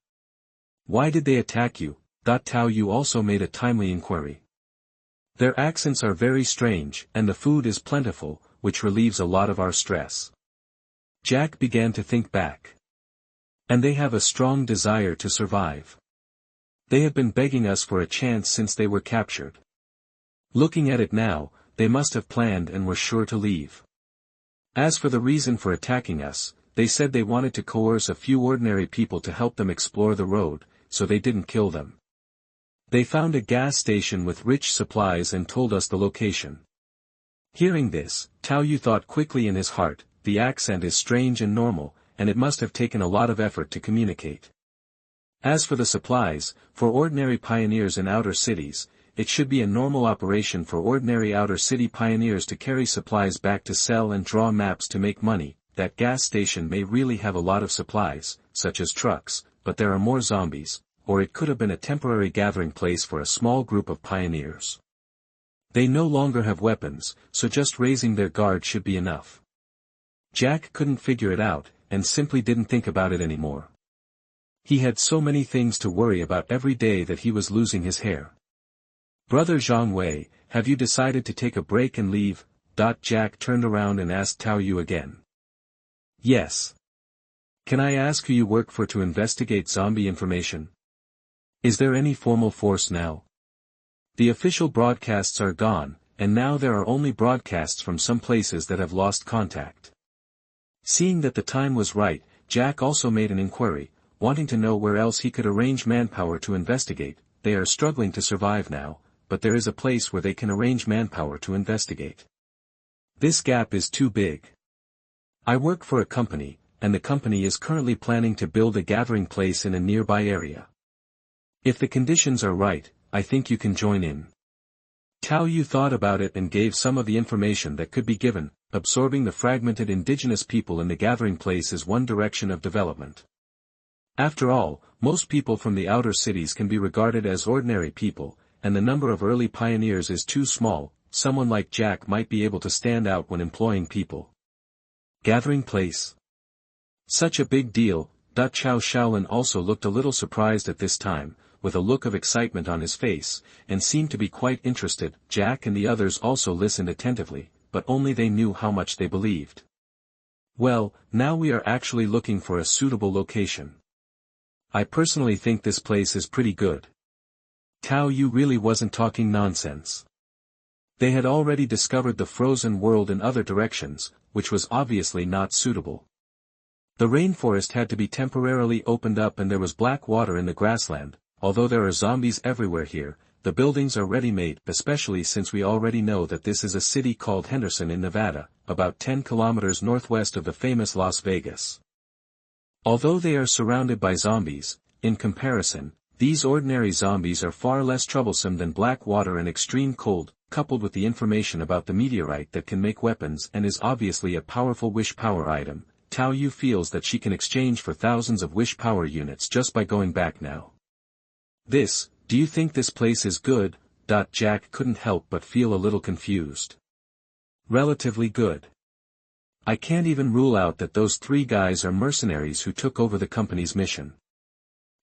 [SPEAKER 1] Why did they attack you? Tao Yu also made a timely inquiry. Their accents are very strange, and the food is plentiful, which relieves a lot of our stress. Jack began to think back. And they have a strong desire to survive. They have been begging us for a chance since they were captured. Looking at it now, they must have planned and were sure to leave. As for the reason for attacking us, they said they wanted to coerce a few ordinary people to help them explore the road, so they didn't kill them. They found a gas station with rich supplies and told us the location. Hearing this, Tao Yu thought quickly in his heart, the accent is strange and normal, and it must have taken a lot of effort to communicate. As for the supplies, for ordinary pioneers in outer cities, it should be a normal operation for ordinary outer city pioneers to carry supplies back to sell and draw maps to make money. That gas station may really have a lot of supplies, such as trucks, but there are more zombies, or it could have been a temporary gathering place for a small group of pioneers. They no longer have weapons, so just raising their guard should be enough. Jack couldn't figure it out, and simply didn't think about it anymore. He had so many things to worry about every day that he was losing his hair. Brother Zhang Wei, have you decided to take a break and leave? Jack turned around and asked Tao Yu again. Yes. Can I ask who you work for to investigate zombie information? Is there any formal force now? The official broadcasts are gone, and now there are only broadcasts from some places that have lost contact. Seeing that the time was right, Jack also made an inquiry, wanting to know where else he could arrange manpower to investigate. They are struggling to survive now, but there is a place where they can arrange manpower to investigate. This gap is too big. I work for a company, and the company is currently planning to build a gathering place in a nearby area. If the conditions are right, I think you can join in. Tao Yu thought about it and gave some of the information that could be given. Absorbing the fragmented indigenous people in the gathering place is one direction of development. After all, most people from the outer cities can be regarded as ordinary people, and the number of early pioneers is too small. Someone like Jack might be able to stand out when employing people. Gathering place. Such a big deal. Chao Shaolin also looked a little surprised at this time, with a look of excitement on his face, and seemed to be quite interested. Jack and the others also listened attentively, but only they knew how much they believed. Well, now we are actually looking for a suitable location. I personally think this place is pretty good. Tao Yu really wasn't talking nonsense. They had already discovered the frozen world in other directions, which was obviously not suitable. The rainforest had to be temporarily opened up and there was black water in the grassland. Although there are zombies everywhere here, the buildings are ready-made, especially since we already know that this is a city called Henderson in Nevada, about 10 kilometers northwest of the famous Las Vegas. Although they are surrounded by zombies, in comparison, these ordinary zombies are far less troublesome than black water and extreme cold, coupled with the information about the meteorite that can make weapons and is obviously a powerful wish power item. Tao Yu feels that she can exchange for thousands of wish power units just by going back now. Do you think this place is good? Jack couldn't help but feel a little confused. Relatively good. I can't even rule out that those three guys are mercenaries who took over the company's mission.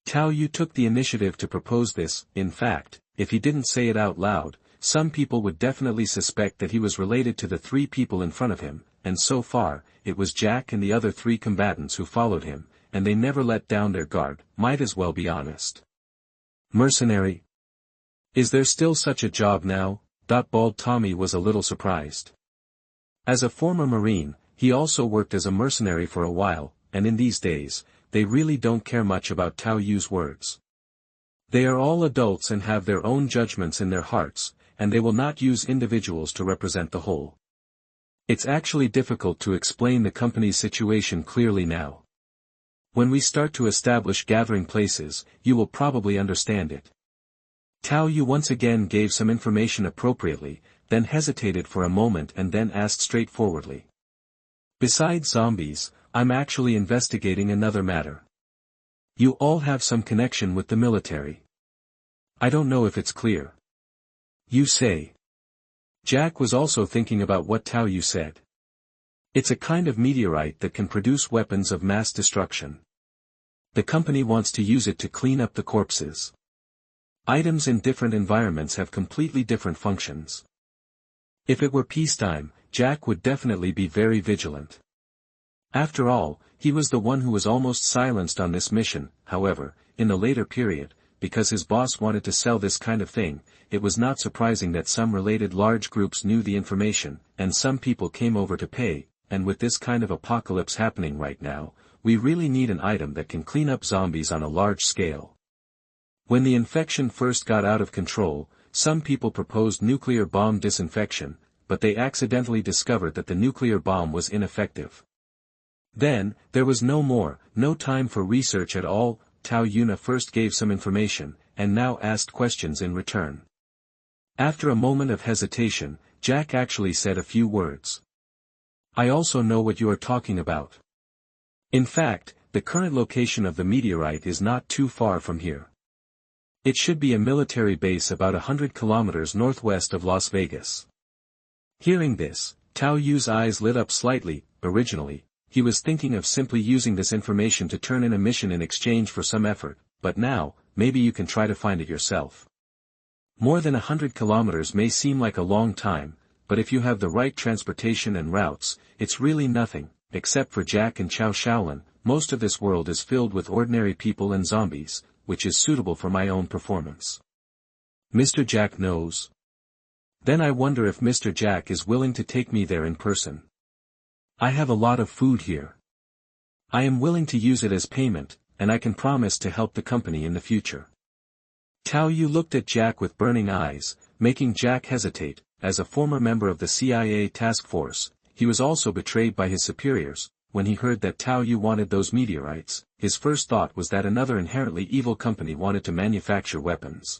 [SPEAKER 1] Tao Yu took the initiative to propose this. In fact, if he didn't say it out loud, some people would definitely suspect that he was related to the three people in front of him, and so far, it was Jack and the other three combatants who followed him, and they never let down their guard. Might as well be honest. Mercenary? Is there still such a job now? Bald Tommy was a little surprised. As a former Marine, he also worked as a mercenary for a while, and in these days, they really don't care much about Tao Yu's words. They are all adults and have their own judgments in their hearts, and they will not use individuals to represent the whole. It's actually difficult to explain the company's situation clearly now. When we start to establish gathering places, you will probably understand it. Tao Yu once again gave some information appropriately, then hesitated for a moment and then asked straightforwardly. Besides zombies, I'm actually investigating another matter. You all have some connection with the military. I don't know if it's clear. You say. Jack was also thinking about what Tao Yu said. It's a kind of meteorite that can produce weapons of mass destruction. The company wants to use it to clean up the corpses. Items in different environments have completely different functions. If it were peacetime, Jack would definitely be very vigilant. After all, he was the one who was almost silenced on this mission. However, in the later period, because his boss wanted to sell this kind of thing, it was not surprising that some related large groups knew the information, and some people came over to pay. And with this kind of apocalypse happening right now, we really need an item that can clean up zombies on a large scale. When the infection first got out of control, some people proposed nuclear bomb disinfection, but they accidentally discovered that the nuclear bomb was ineffective. Then, there was no time for research at all. Tao Yu first gave some information, and now asked questions in return. After a moment of hesitation, Jack actually said a few words. I also know what you are talking about. In fact, the current location of the meteorite is not too far from here. It should be a military base about 100 kilometers northwest of Las Vegas. Hearing this, Tao Yu's eyes lit up slightly. Originally, he was thinking of simply using this information to turn in a mission in exchange for some effort, but now, maybe you can try to find it yourself. More than 100 kilometers may seem like a long time, but if you have the right transportation and routes, it's really nothing. Except for Jack and Chao Shaolin, most of this world is filled with ordinary people and zombies, which is suitable for my own performance. Mr. Jack knows. Then I wonder if Mr. Jack is willing to take me there in person. I have a lot of food here. I am willing to use it as payment, and I can promise to help the company in the future. Tao Yu looked at Jack with burning eyes, making Jack hesitate. As a former member of the CIA task force, he was also betrayed by his superiors. When he heard that Tao Yu wanted those meteorites, his first thought was that another inherently evil company wanted to manufacture weapons.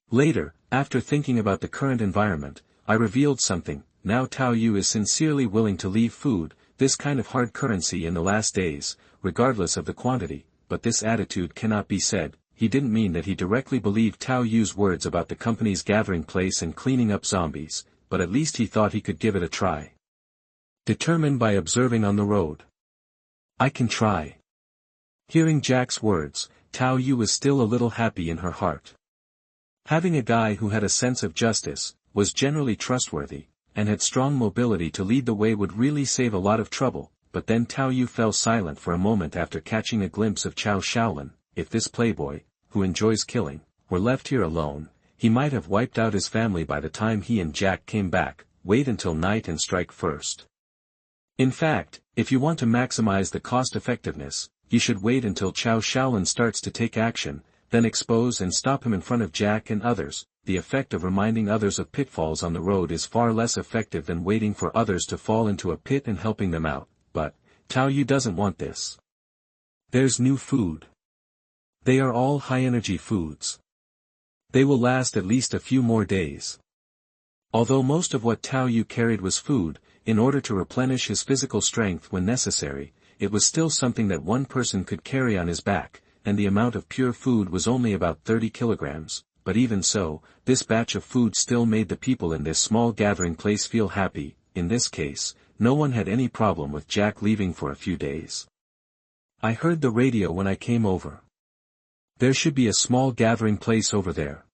[SPEAKER 1] Later, after thinking about the current environment, I revealed something. Now Tao Yu is sincerely willing to leave food, this kind of hard currency in the last days, regardless of the quantity, but this attitude cannot be said. He didn't mean that he directly believed Tao Yu's words about the company's gathering place and cleaning up zombies, but at least he thought he could give it a try. Determined by observing on the road. I can try. Hearing Jack's words, Tao Yu was still a little happy in her heart. Having a guy who had a sense of justice, was generally trustworthy, and had strong mobility to lead the way would really save a lot of trouble, but then Tao Yu fell silent for a moment after catching a glimpse of Chao Shaolin. If this playboy, who enjoys killing, were left here alone, he might have wiped out his family by the time he and Jack came back. Wait until night and strike first. In fact, if you want to maximize the cost-effectiveness, you should wait until Chao Shaolin starts to take action, then expose and stop him in front of Jack and others. The effect of reminding others of pitfalls on the road is far less effective than waiting for others to fall into a pit and helping them out, but Tao Yu doesn't want this. There's new food. They are all high-energy foods. They will last at least a few more days. Although most of what Tao Yu carried was food, in order to replenish his physical strength when necessary, it was still something that one person could carry on his back, and the amount of pure food was only about 30 kilograms, but even so, this batch of food still made the people in this small gathering place feel happy. In this case, no one had any problem with Jack leaving for a few days. I heard the radio when I came over. There should be a small gathering place over there.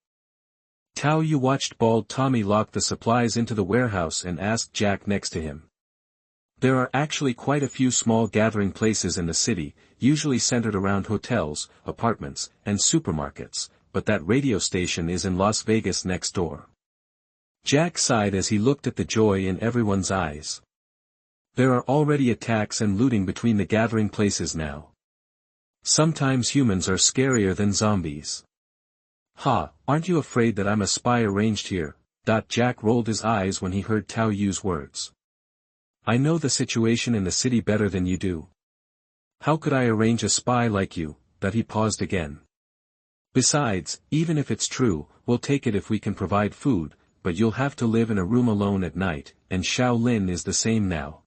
[SPEAKER 1] Tao Yu watched Bald Tommy lock the supplies into the warehouse and asked Jack next to him. There are actually quite a few small gathering places in the city, usually centered around hotels, apartments, and supermarkets, but that radio station is in Las Vegas next door. Jack sighed as he looked at the joy in everyone's eyes. There are already attacks and looting between the gathering places now. Sometimes humans are scarier than zombies. Ha, aren't you afraid that I'm a spy arranged here? Jack rolled his eyes when he heard Tao Yu's words. I know the situation in the city better than you do. How could I arrange a spy like you? He paused again. Besides, even if it's true, we'll take it if we can provide food, but you'll have to live in a room alone at night, and Shaolin is the same now.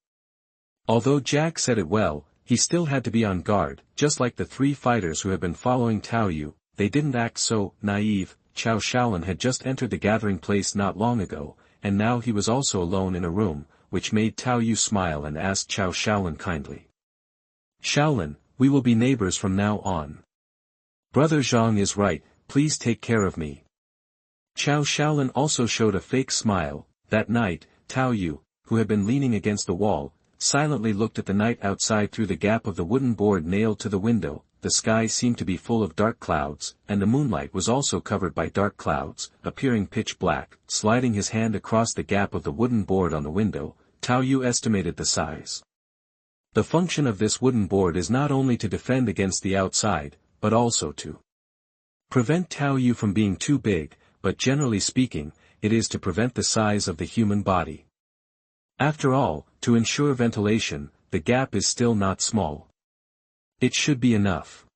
[SPEAKER 1] Although Jack said it well, he still had to be on guard, just like the three fighters who had been following Tao Yu. They didn't act so naive. Chao Shaolin had just entered the gathering place not long ago, and now he was also alone in a room, which made Tao Yu smile and asked Chao Shaolin kindly. Shaolin, we will be neighbors from now on. Brother Zhang is right, please take care of me. Chao Shaolin also showed a fake smile. That night, Tao Yu, who had been leaning against the wall, silently looked at the night outside through the gap of the wooden board nailed to the window. The sky seemed to be full of dark clouds, and the moonlight was also covered by dark clouds, appearing pitch black. Sliding his hand across the gap of the wooden board on the window, Tao Yu estimated the size. The function of this wooden board is not only to defend against the outside, but also to prevent Tao Yu from being too big, but generally speaking, it is to prevent the size of the human body. After all, to ensure ventilation, the gap is still not small. It should be enough.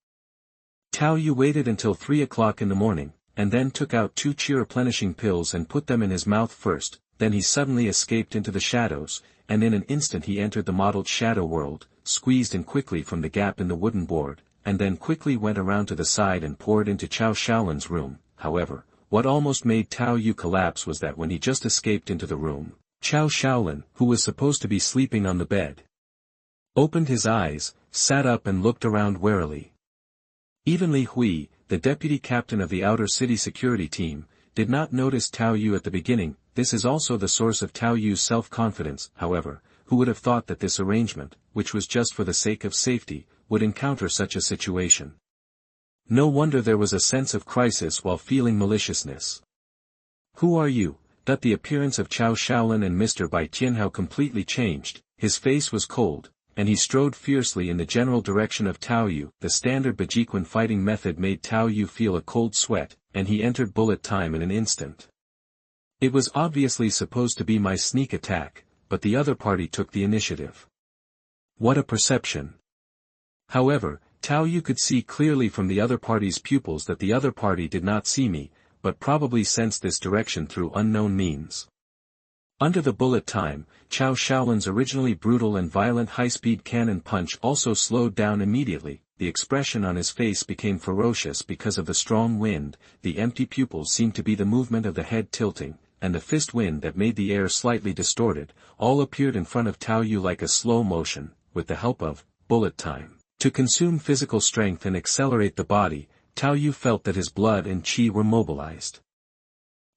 [SPEAKER 1] Tao Yu waited until 3 o'clock in the morning, and then took out 2 chi-replenishing pills and put them in his mouth first. Then he suddenly escaped into the shadows, and in an instant he entered the modeled shadow world, squeezed in quickly from the gap in the wooden board, and then quickly went around to the side and poured into Chao Shaolin's room. However, what almost made Tao Yu collapse was that when he just escaped into the room, Chao Shaolin, who was supposed to be sleeping on the bed, opened his eyes, sat up and looked around warily. Even Li Hui, the deputy captain of the outer city security team, did not notice Tao Yu at the beginning. This is also the source of Tao Yu's self-confidence. However, who would have thought that this arrangement, which was just for the sake of safety, would encounter such a situation? No wonder there was a sense of crisis while feeling maliciousness. Who are you? The appearance of Chao Shaolin and Mr. Bai Tianhao completely changed. His face was cold, and he strode fiercely in the general direction of Tao Yu. The standard Bajiquan fighting method made Tao Yu feel a cold sweat, and he entered bullet time in an instant. It was obviously supposed to be my sneak attack, but the other party took the initiative. What a perception! However, Tao Yu could see clearly from the other party's pupils that the other party did not see me, but probably sensed this direction through unknown means. Under the bullet time, Chao Shaolin's originally brutal and violent high-speed cannon punch also slowed down immediately. the expression on his face became ferocious because of the strong wind, the empty pupils seemed to be the movement of the head tilting, and the fist wind that made the air slightly distorted, all appeared in front of Tao Yu like a slow motion, with the help of bullet time. To consume physical strength and accelerate the body, Tao Yu felt that his blood and qi were mobilized.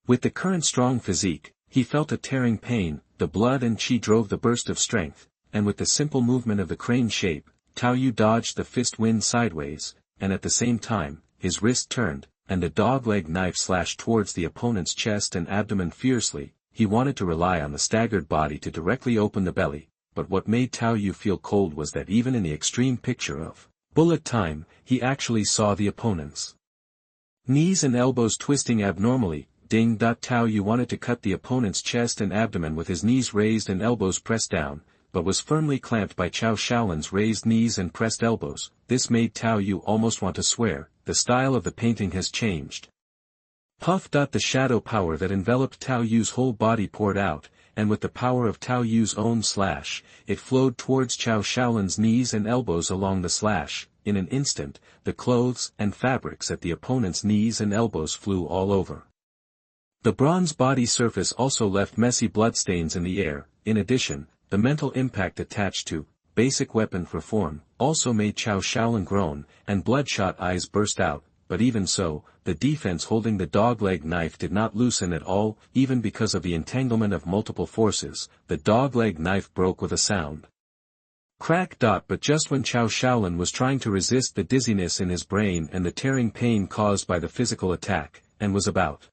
[SPEAKER 1] With the current strong physique, he felt a tearing pain, the blood and qi drove the burst of strength, and with the simple movement of the crane shape, Tao Yu dodged the fist wind sideways, and at the same time, his wrist turned, and the dog-leg knife slashed towards the opponent's chest and abdomen fiercely. He wanted to rely on the staggered body to directly open the belly, but what made Tao Yu feel cold was that even in the extreme picture of bullet time, he actually saw the opponent's knees and elbows twisting abnormally. Ding. Tao Yu wanted to cut the opponent's chest and abdomen with his knees raised and elbows pressed down, but was firmly clamped by Cao Shaolin's raised knees and pressed elbows. This made Tao Yu almost want to swear. The style of the painting has changed. Puff. The shadow power that enveloped Tao Yu's whole body poured out, and with the power of Tao Yu's own slash, it flowed towards Cao Shaolin's knees and elbows along the slash. In an instant, the clothes and fabrics at the opponent's knees and elbows flew all over. The bronze body surface also left messy bloodstains in the air. In addition, the mental impact attached to basic weapon for form also made Cao Shaolin groan, and bloodshot eyes burst out, but even so, the defense holding the dog-leg knife did not loosen at all. Even because of the entanglement of multiple forces, the dog-leg knife broke with a sound. Crack. But just when Cao Shaolin was trying to resist the dizziness in his brain and the tearing pain caused by the physical attack, and was about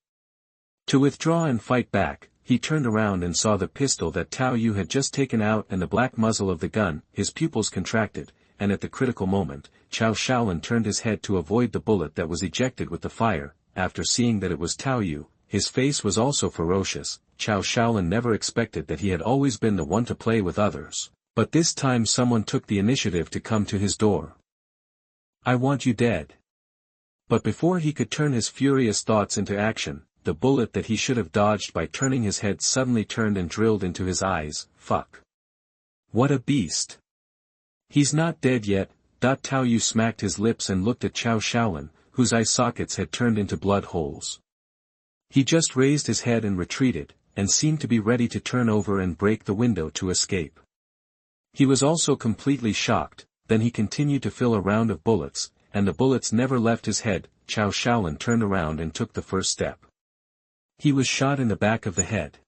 [SPEAKER 1] to withdraw and fight back, he turned around and saw the pistol that Tao Yu had just taken out and the black muzzle of the gun. His pupils contracted, and at the critical moment, Cao Shaolin turned his head to avoid the bullet that was ejected with the fire. After seeing that it was Tao Yu, his face was also ferocious. Cao Shaolin never expected that he had always been the one to play with others, but this time someone took the initiative to come to his door. "I want you dead." But before he could turn his furious thoughts into action, the bullet that he should have dodged by turning his head suddenly turned and drilled into his eyes. Fuck. What a beast. He's not dead yet. Tao Yu smacked his lips and looked at Cao Shaolin, whose eye sockets had turned into blood holes. He just raised his head and retreated, and seemed to be ready to turn over and break the window to escape. He was also completely shocked. Then he continued to fill a round of bullets, and the bullets never left his head. Cao Shaolin turned around and took the first step. He was shot in the back of the head.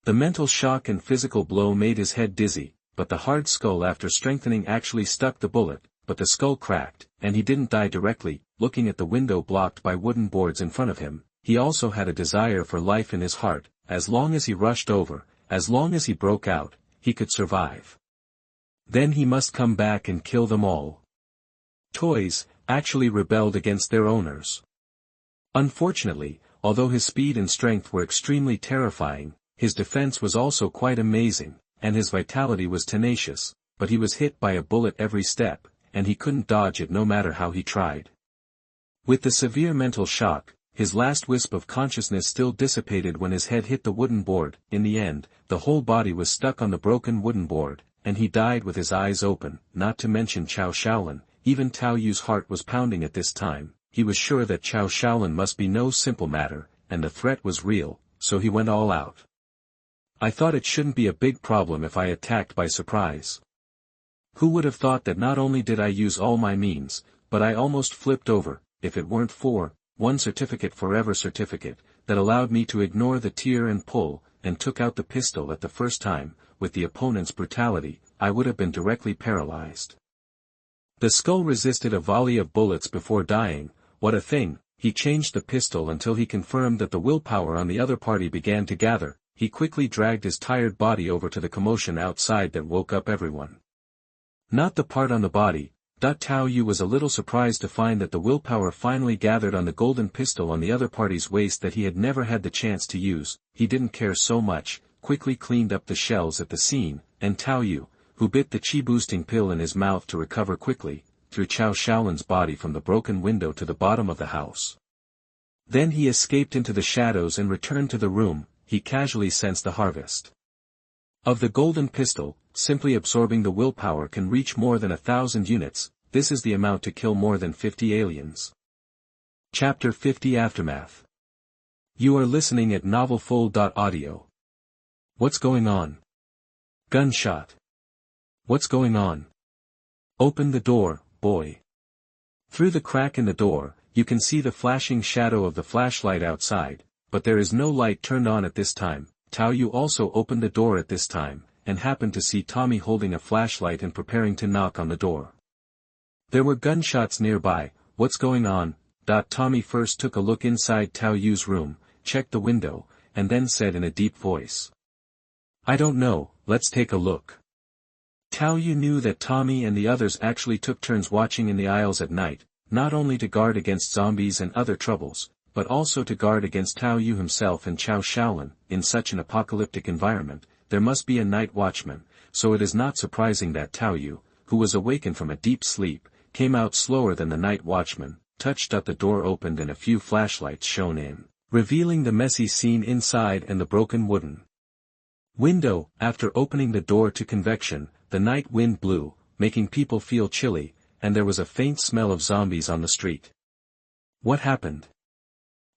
[SPEAKER 1] The mental shock and physical blow made his head dizzy, but the hard skull after strengthening actually stuck the bullet, but the skull cracked, and he didn't die directly. Looking at the window blocked by wooden boards in front of him, he also had a desire for life in his heart. As long as he rushed over, as long as he broke out, he could survive. Then he must come back and kill them all. Toys actually rebelled against their owners. Unfortunately, although his speed and strength were extremely terrifying, his defense was also quite amazing, and his vitality was tenacious, but he was hit by a bullet every step, and he couldn't dodge it no matter how he tried. With the severe mental shock, his last wisp of consciousness still dissipated when his head hit the wooden board. In the end, the whole body was stuck on the broken wooden board, and he died with his eyes open. Not to mention Cao Shaolin, even Tao Yu's heart was pounding at this time. He was sure that Cao Shaolin must be no simple matter, and the threat was real, so he went all out. "I thought it shouldn't be a big problem if I attacked by surprise. Who would have thought that not only did I use all my means, but I almost flipped over, if it weren't for one certificate forever certificate, that allowed me to ignore the tear and pull, and took out the pistol at the first time. With the opponent's brutality, I would have been directly paralyzed." The skull resisted a volley of bullets before dying. What a thing. He changed the pistol until he confirmed that the willpower on the other party began to gather. He quickly dragged his tired body over to the commotion outside that woke up everyone. Not the part on the body. Tao Yu was a little surprised to find that the willpower finally gathered on the golden pistol on the other party's waist that he had never had the chance to use. He didn't care so much, quickly cleaned up the shells at the scene, and Tao Yu, who bit the chi-boosting pill in his mouth to recover quickly, threw Cao Shaolin's body from the broken window to the bottom of the house. Then he escaped into the shadows and returned to the room. He casually sensed the harvest of the golden pistol. Simply absorbing the willpower can reach more than 1,000 units. this is the amount to kill more than 50 aliens. Chapter 50 Aftermath. You are listening at NovelsReturning. What's going on? Gunshot. What's going on? Open the door, boy. Through the crack in the door, you can see the flashing shadow of the flashlight outside, but there is no light turned on at this time. Tao Yu also opened the door at this time, and happened to see Tommy holding a flashlight and preparing to knock on the door. There were gunshots nearby. What's going on? Tommy first took a look inside Tao Yu's room, checked the window, and then said in a deep voice. I don't know, let's take a look. Tao Yu knew that Tommy and the others actually took turns watching in the aisles at night, not only to guard against zombies and other troubles, but also to guard against Tao Yu himself and Chao Shaolin. In such an apocalyptic environment, there must be a night watchman, so it is not surprising that Tao Yu, who was awakened from a deep sleep, came out slower than the night watchman, touched up the door opened and a few flashlights shone in, revealing the messy scene inside and the broken wooden window. After opening the door to convection, the night wind blew, making people feel chilly, and there was a faint smell of zombies on the street. What happened?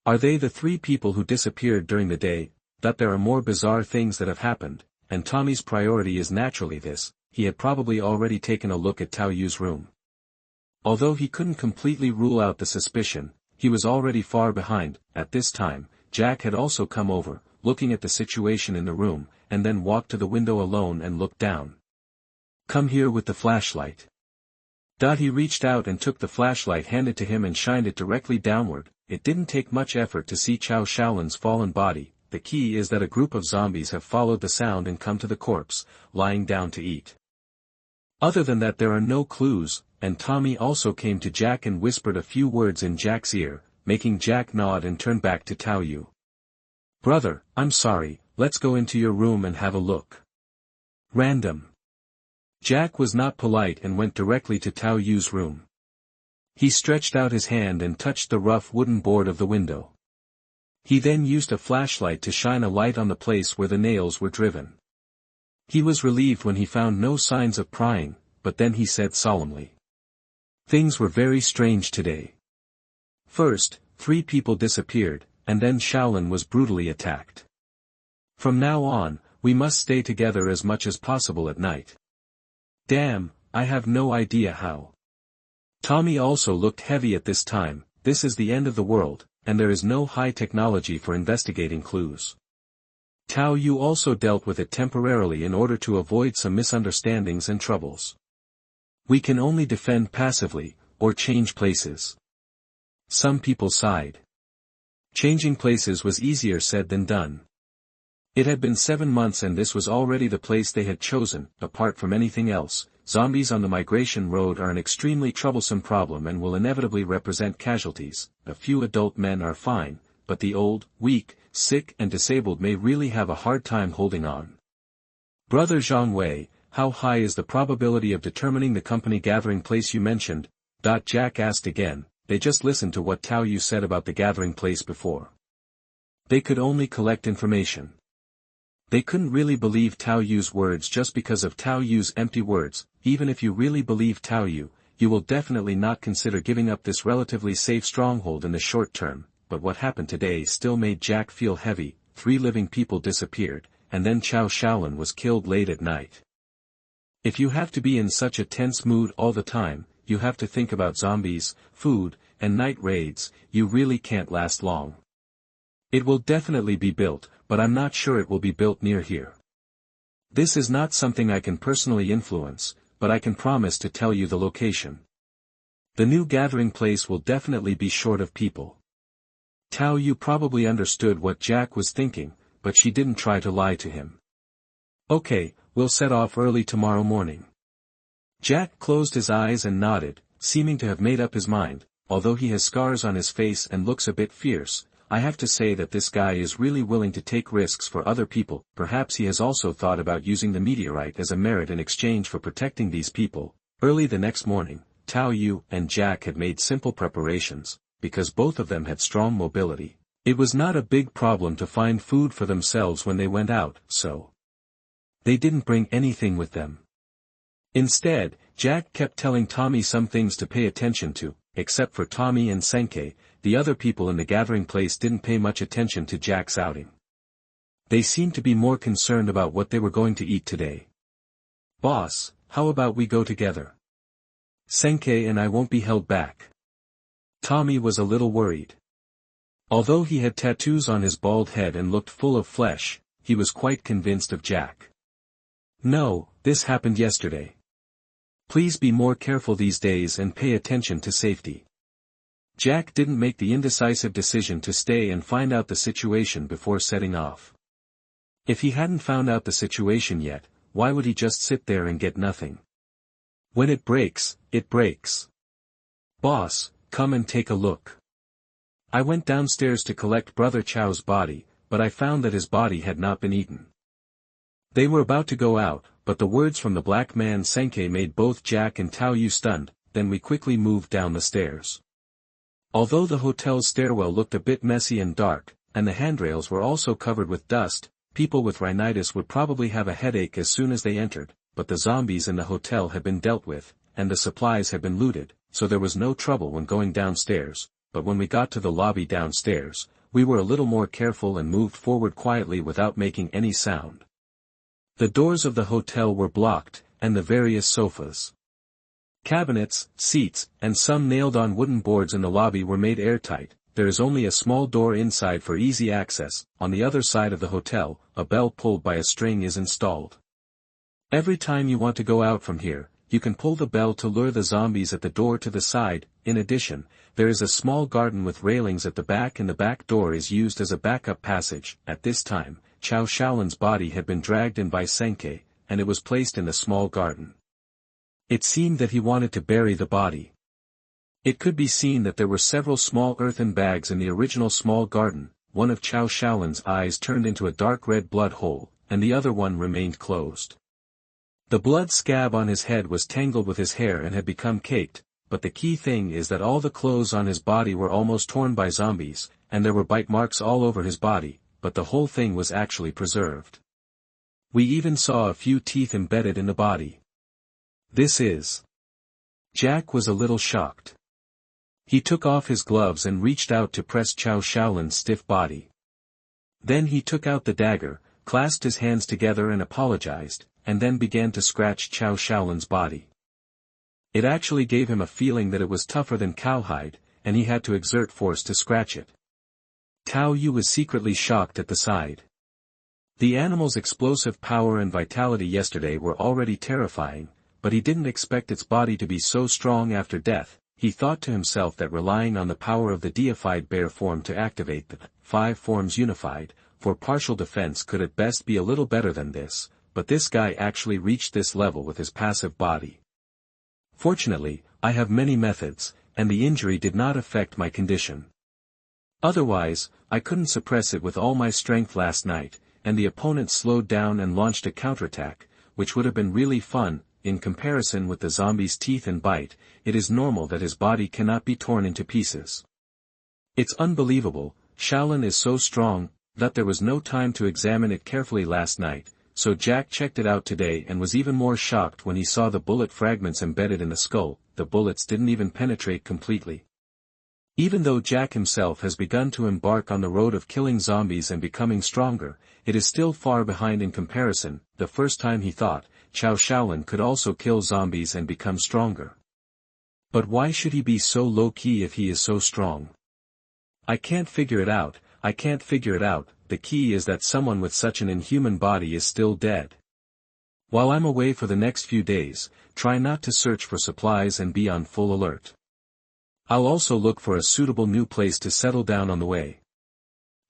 [SPEAKER 1] Are they the three people who disappeared during the day? That there are more bizarre things that have happened, and Tommy's priority is naturally this. He had probably already taken a look at Tao Yu's room. Although he couldn't completely rule out the suspicion, he was already far behind. At this time, Jack had also come over, looking at the situation in the room, and then walked to the window alone and looked down. Come here with the flashlight. He reached out and took the flashlight handed to him and shined it directly downward. It didn't take much effort to see Chao Shaolin's fallen body. The key is that a group of zombies have followed the sound and come to the corpse, lying down to eat. Other than that there are no clues, and Tommy also came to Jack and whispered a few words in Jack's ear, making Jack nod and turn back to Tao Yu. Brother, I'm sorry, let's go into your room and have a look. Random. Jack was not polite and went directly to Tao Yu's room. He stretched out his hand and touched the rough wooden board of the window. He then used a flashlight to shine a light on the place where the nails were driven. He was relieved when he found no signs of prying, but then he said solemnly. Things were very strange today. First, 3 people disappeared, and then Shaolin was brutally attacked. From now on, we must stay together as much as possible at night. Damn, I have no idea how. Tommy also looked heavy at this time. This is the end of the world, and there is no high technology for investigating clues. Tao Yu also dealt with it temporarily in order to avoid some misunderstandings and troubles. We can only defend passively, or change places. Some people sighed. Changing places was easier said than done. It had been 7 months and this was already the place they had chosen. Apart from anything else, zombies on the migration road are an extremely troublesome problem and will inevitably represent casualties. A few adult men are fine, but the old, weak, sick and disabled may really have a hard time holding on. Brother Zhang Wei, how high is the probability of determining the company gathering place you mentioned? Jack asked again. They just listened to what Tao Yu said about the gathering place before. They could only collect information. They couldn't really believe Tao Yu's words just because of Tao Yu's empty words. Even if you really believe Tao Yu, you will definitely not consider giving up this relatively safe stronghold in the short term. But what happened today still made Jack feel heavy. 3 living people disappeared, and then Chao Shaolin was killed late at night. If you have to be in such a tense mood all the time, you have to think about zombies, food, and night raids. You really can't last long. It will definitely be built, but I'm not sure it will be built near here. This is not something I can personally influence, but I can promise to tell you the location. The new gathering place will definitely be short of people. Tao Yu probably understood what Jack was thinking, but she didn't try to lie to him. Okay, we'll set off early tomorrow morning. Jack closed his eyes and nodded, seeming to have made up his mind. Although he has scars on his face and looks a bit fierce, I have to say that this guy is really willing to take risks for other people. Perhaps he has also thought about using the meteorite as a merit in exchange for protecting these people. Early the next morning, Tao Yu and Jack had made simple preparations, because both of them had strong mobility. It was not a big problem to find food for themselves when they went out, so they didn't bring anything with them. Instead, Jack kept telling Tommy some things to pay attention to. Except for Tommy and Senkei, the other people in the gathering place didn't pay much attention to Jack's outing. They seemed to be more concerned about what they were going to eat today. "Boss, how about we go together? Senkei and I won't be held back." Tommy was a little worried. Although he had tattoos on his bald head and looked full of flesh, he was quite convinced of Jack. "No, this happened yesterday. Please be more careful these days and pay attention to safety." Jack didn't make the indecisive decision to stay and find out the situation before setting off. If he hadn't found out the situation yet, why would he just sit there and get nothing? When it breaks, it breaks. "Boss, come and take a look. I went downstairs to collect Brother Chow's body, but I found that his body had not been eaten." They were about to go out, but the words from the black man Senkei made both Jack and Tao Yu stunned. Then we quickly moved down the stairs. Although the hotel's stairwell looked a bit messy and dark, and the handrails were also covered with dust, people with rhinitis would probably have a headache as soon as they entered, but the zombies in the hotel had been dealt with, and the supplies had been looted, so there was no trouble when going downstairs. But when we got to the lobby downstairs, we were a little more careful and moved forward quietly without making any sound. The doors of the hotel were blocked, and the various sofas, cabinets, seats, and some nailed-on wooden boards in the lobby were made airtight. There is only a small door inside for easy access. On the other side of the hotel, a bell pulled by a string is installed. Every time you want to go out from here, you can pull the bell to lure the zombies at the door to the side. In addition, there is a small garden with railings at the back, and the back door is used as a backup passage. At this time, Chao Shaolin's body had been dragged in by Senkei, and it was placed in the small garden. It seemed that he wanted to bury the body. It could be seen that there were several small earthen bags in the original small garden. One of Chao Shaolin's eyes turned into a dark red blood hole, and the other one remained closed. The blood scab on his head was tangled with his hair and had become caked, but the key thing is that all the clothes on his body were almost torn by zombies, and there were bite marks all over his body, but the whole thing was actually preserved. We even saw a few teeth embedded in the body. This is... Jack was a little shocked. He took off his gloves and reached out to press Chao Shaolin's stiff body. Then he took out the dagger, clasped his hands together and apologized, and then began to scratch Chao Shaolin's body. It actually gave him a feeling that it was tougher than cowhide, and he had to exert force to scratch it. Tao Yu was secretly shocked at the sight. The animal's explosive power and vitality yesterday were already terrifying, but he didn't expect its body to be so strong after death. He thought to himself that relying on the power of the deified bear form to activate the 5 forms unified, for partial defense could at best be a little better than this, but this guy actually reached this level with his passive body. Fortunately, I have many methods, and the injury did not affect my condition. Otherwise, I couldn't suppress it with all my strength last night, and the opponent slowed down and launched a counterattack, which would have been really fun. In comparison with the zombie's teeth and bite, it is normal that his body cannot be torn into pieces. It's unbelievable. Shaolin is so strong, that there was no time to examine it carefully last night, so Jack checked it out today and was even more shocked when he saw the bullet fragments embedded in the skull. The bullets didn't even penetrate completely. Even though Jack himself has begun to embark on the road of killing zombies and becoming stronger, it is still far behind in comparison. The first time he thought, Chao Shaolin could also kill zombies and become stronger. But why should he be so low-key if he is so strong? I can't figure it out. The key is that someone with such an inhuman body is still dead. While I'm away for the next few days, try not to search for supplies and be on full alert. I'll also look for a suitable new place to settle down on the way.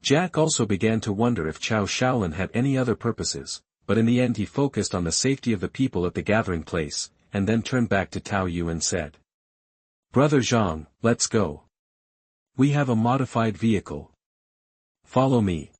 [SPEAKER 1] Jack also began to wonder if Chao Shaolin had any other purposes, but in the end he focused on the safety of the people at the gathering place, and then turned back to Tao Yu and said, "Brother Zhang, let's go. We have a modified vehicle. Follow me."